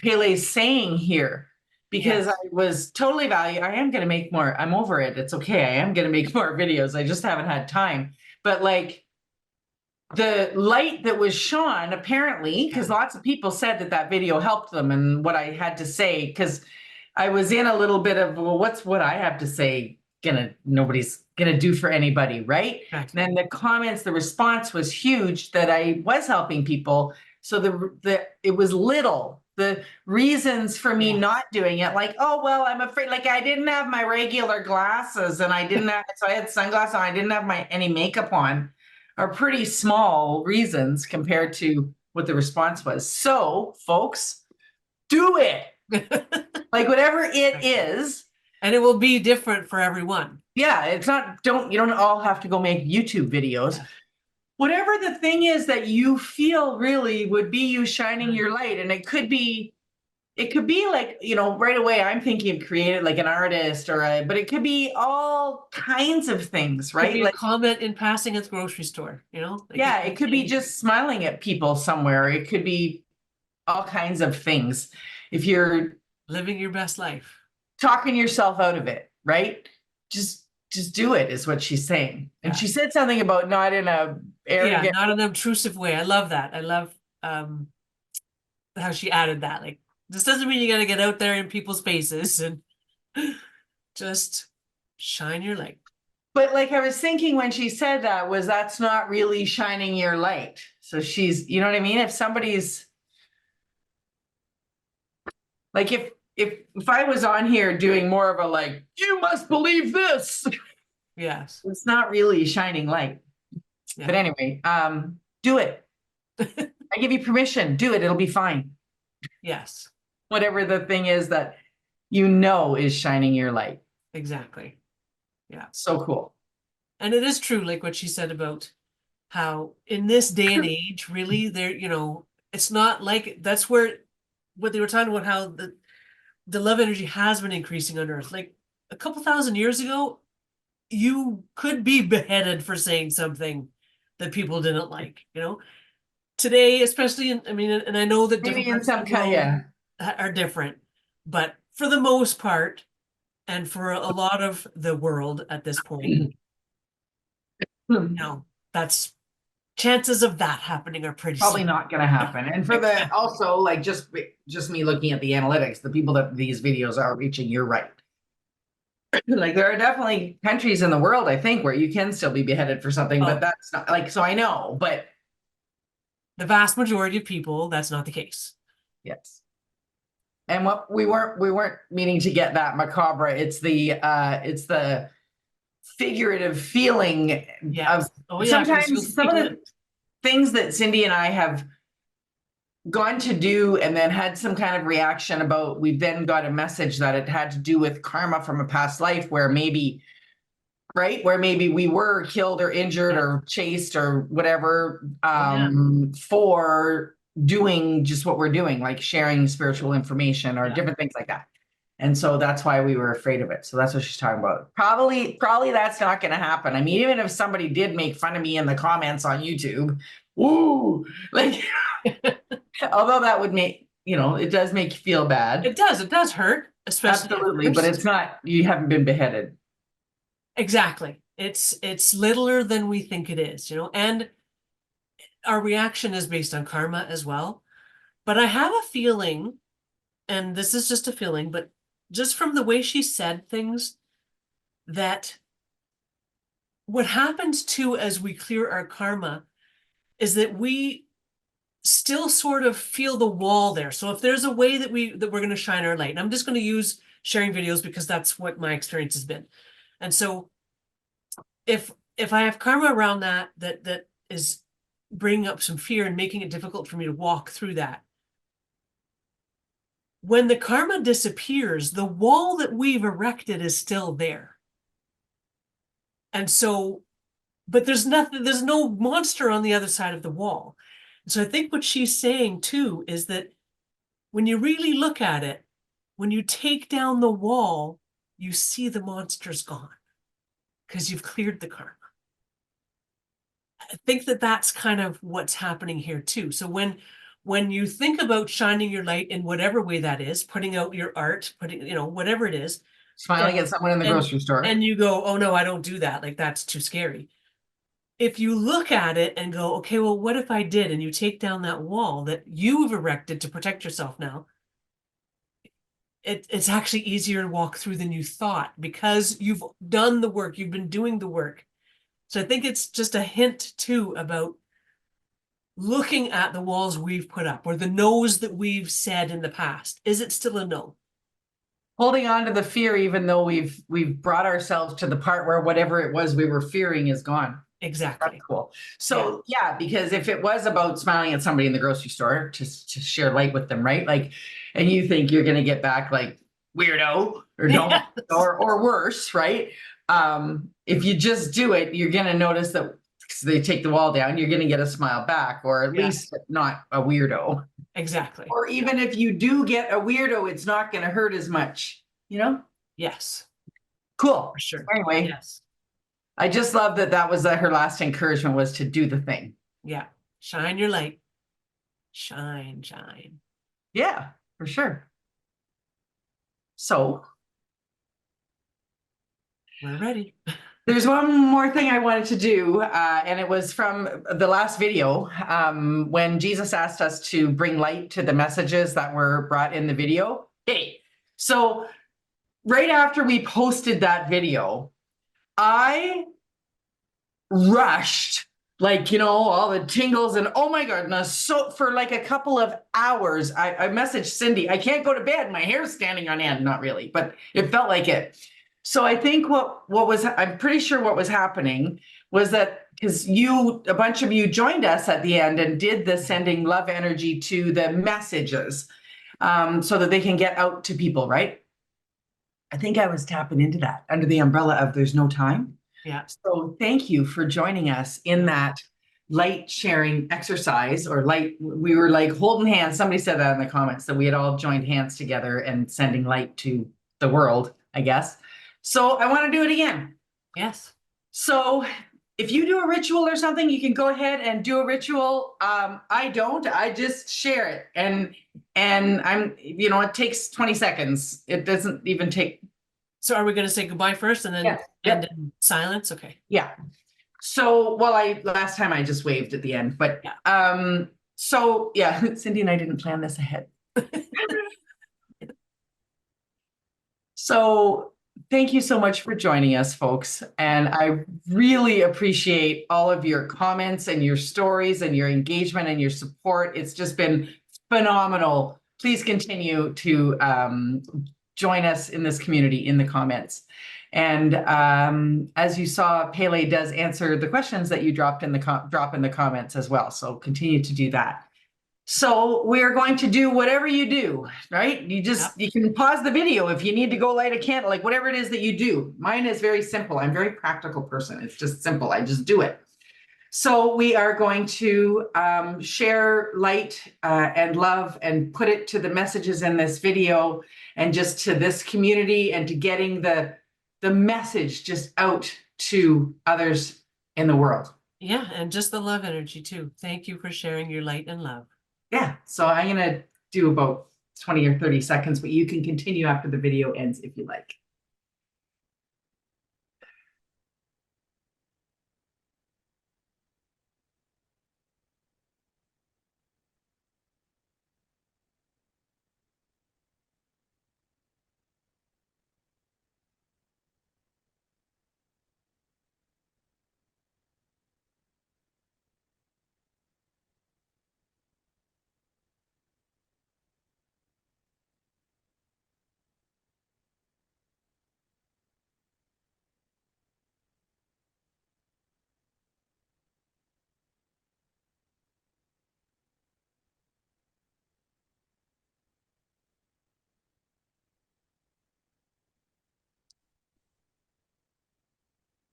S1: Pele's saying here. Because I was totally valued. I am going to make more. I'm over it. It's okay. I am going to make more videos. I just haven't had time. But like the light that was shone, apparently, because lots of people said that video helped them and what I had to say, because I was in a little bit of, well, what's what I have to say nobody's gonna do for anybody, right?
S2: Exactly.
S1: And then the comments, the response was huge that I was helping people. So it was little, the reasons for me
S2: Yes.
S1: not doing it. Like, oh, well, I'm afraid, like I didn't have my regular glasses and I didn't have, so I had sunglasses on, I didn't have any makeup on, are pretty small reasons compared to what the response was. So folks, do it. Like whatever it is.
S2: And it will be different for everyone.
S1: Yeah, it's not, you don't all have to go make YouTube videos.
S2: Yeah.
S1: Whatever the thing is that you feel really would be you shining your light. And it could be like, right away I'm thinking of creative, like an artist but it could be all kinds of things, right?
S2: Could be
S1: Like
S2: a comment in passing at the grocery store, Like
S1: yeah, it could be just smiling at people somewhere. It could be all kinds of things. If you're
S2: living your best life.
S1: talking yourself out of it, right? Just do it is what she's saying. And
S2: Yeah.
S1: she said something about not in a arrogant.
S2: Yeah, not in an obtrusive way. I love that. I love how she added that. Like, this doesn't mean you got to get out there in people's faces and just shine your light.
S1: But like I was thinking when she said that that's not really shining your light. So she's, you know what I mean? If somebody's like, if I was on here doing more of a like, you must believe this.
S2: Yes.
S1: It's not really shining light.
S2: Yeah.
S1: But anyway, do it. I give you permission. Do it. It'll be fine.
S2: Yes.
S1: Whatever the thing is that is shining your light.
S2: Exactly. Yeah.
S1: So cool.
S2: And it is true, like what she said about how in this day and age, really, it's not like that's where what they were talking about, how the love energy has been increasing on Earth. Like a couple thousand years ago, you could be beheaded for saying something that people didn't like, Today, especially and I know that
S1: Maybe
S2: different
S1: in
S2: parts
S1: some
S2: of the
S1: kind,
S2: world
S1: yeah.
S2: are different, but for the most part, and for a lot of the world at this point, that's chances of that happening are pretty
S1: Probably
S2: small.
S1: not going to happen. And for the also like just me looking at the analytics, the people that these videos are reaching, you're right. Like there are definitely countries in the world, I think, where you can still be beheaded for something, but that's not like, so I know, but
S2: the vast majority of people, that's not the case.
S1: yes. And what we weren't meaning to get that macabre. It's the figurative feeling
S2: Yes.
S1: of sometimes some of the things that Cindy and I have gone to do and then had some kind of reaction about, we've then got a message that it had to do with karma from a past life where maybe we were killed or injured or chased or whatever for doing just what we're doing, like sharing spiritual information or different things like that. And so that's why we were afraid of it. So that's what she's talking about. Probably that's not going to happen. I mean, even if somebody did make fun of me in the comments on YouTube, woo, like, although that would make, it does make you feel bad.
S2: It does hurt, especially.
S1: Absolutely, but it's not, you haven't been beheaded.
S2: Exactly. It's littler than we think it is, and our reaction is based on karma as well. But I have a feeling, and this is just a feeling, but just from the way she said things, that what happens too as we clear our karma is that we still sort of feel the wall there. So if there's a way that we're going to shine our light, and I'm just going to use sharing videos because that's what my experience has been. And so if I have karma around that is bringing up some fear and making it difficult for me to walk through that, when the karma disappears, the wall that we've erected is still there. And so, but there's no monster on the other side of the wall. And so I think what she's saying too is that when you really look at it, when you take down the wall, you see the monster's gone because you've cleared the karma. I think that that's kind of what's happening here too. So when you think about shining your light in whatever way that is, putting out your art, whatever it is,
S1: smiling at someone in the grocery store,
S2: and you go, oh no, I don't do that. Like that's too scary. If you look at it and go, okay, well, what if I did? And you take down that wall that you've erected to protect yourself now, it's actually easier to walk through than you thought because you've done the work, you've been doing the work. So I think it's just a hint too about looking at the walls we've put up or the no's that we've said in the past, is it still a no?
S1: Holding on to the fear, even though we've brought ourselves to the part where whatever it was we were fearing is gone.
S2: Exactly.
S1: That's cool. So yeah, because if it was about smiling at somebody in the grocery store to share light with them, right? Like, and you think you're gonna get back like weirdo or don't
S2: Yes.
S1: or worse, right? If you just do it, you're gonna notice that they take the wall down, you're gonna get a smile back, or at
S2: Yeah.
S1: least not a weirdo.
S2: Exactly.
S1: Or even if you do get a weirdo, it's not gonna hurt as much, you know?
S2: Yes,
S1: Cool.
S2: for sure.
S1: Anyway,
S2: Yes.
S1: I just love that that was her last encouragement was to do the thing.
S2: Yeah. Shine your light. Shine, shine.
S1: Yeah, for sure. So
S2: We're ready.
S1: there's one more thing I wanted to do, and it was from the last video when Jesus asked us to bring light to the messages that were brought in the video. Hey, so right after we posted that video, I rushed, like, you know, all the tingles and oh my goodness. So for like a couple of hours, I messaged Cindy, I can't go to bed. My hair's standing on end. Not really, but it felt like it. So I think what was, I'm pretty sure what was happening was that because a bunch of you joined us at the end and did the sending love energy to the messages so that they can get out to people, right? I think I was tapping into that under the umbrella of there's no time.
S2: Yeah.
S1: So thank you for joining us in that light sharing exercise or light. We were like holding hands. Somebody said that in the comments that we had all joined hands together and sending light to the world, I guess. So I want to do it again.
S2: Yes.
S1: So if you do a ritual or something, you can go ahead and do a ritual. I don't, I just share it. And I'm, you know, it takes 20 seconds. It doesn't even take.
S2: So are we going to say goodbye first and then
S1: Yes.
S2: end in silence? Okay.
S1: Yeah. So, well, last time I just waved at the end, but so yeah, Cindy and I didn't plan this ahead. So thank you so much for joining us, folks. And I really appreciate all of your comments and your stories and your engagement and your support. It's just been phenomenal. Please continue to join us in this community in the comments. And as you saw, Pele does answer the questions that you dropped in the drop in the comments as well. So continue to do that. So we're going to do whatever you do, right? You can pause the video if you need to go light a candle, like whatever it is that you do. Mine is very simple. I'm a very practical person. It's just simple. I just do it. So we are going to share light and love and put it to the messages in this video and just to this community and to getting the message just out to others in the world.
S2: Yeah, and just the love energy too. Thank you for sharing your light and love.
S1: Yeah, so I'm gonna do about 20 or 30 seconds, but you can continue after the video ends if you like.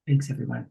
S1: Thanks, everyone.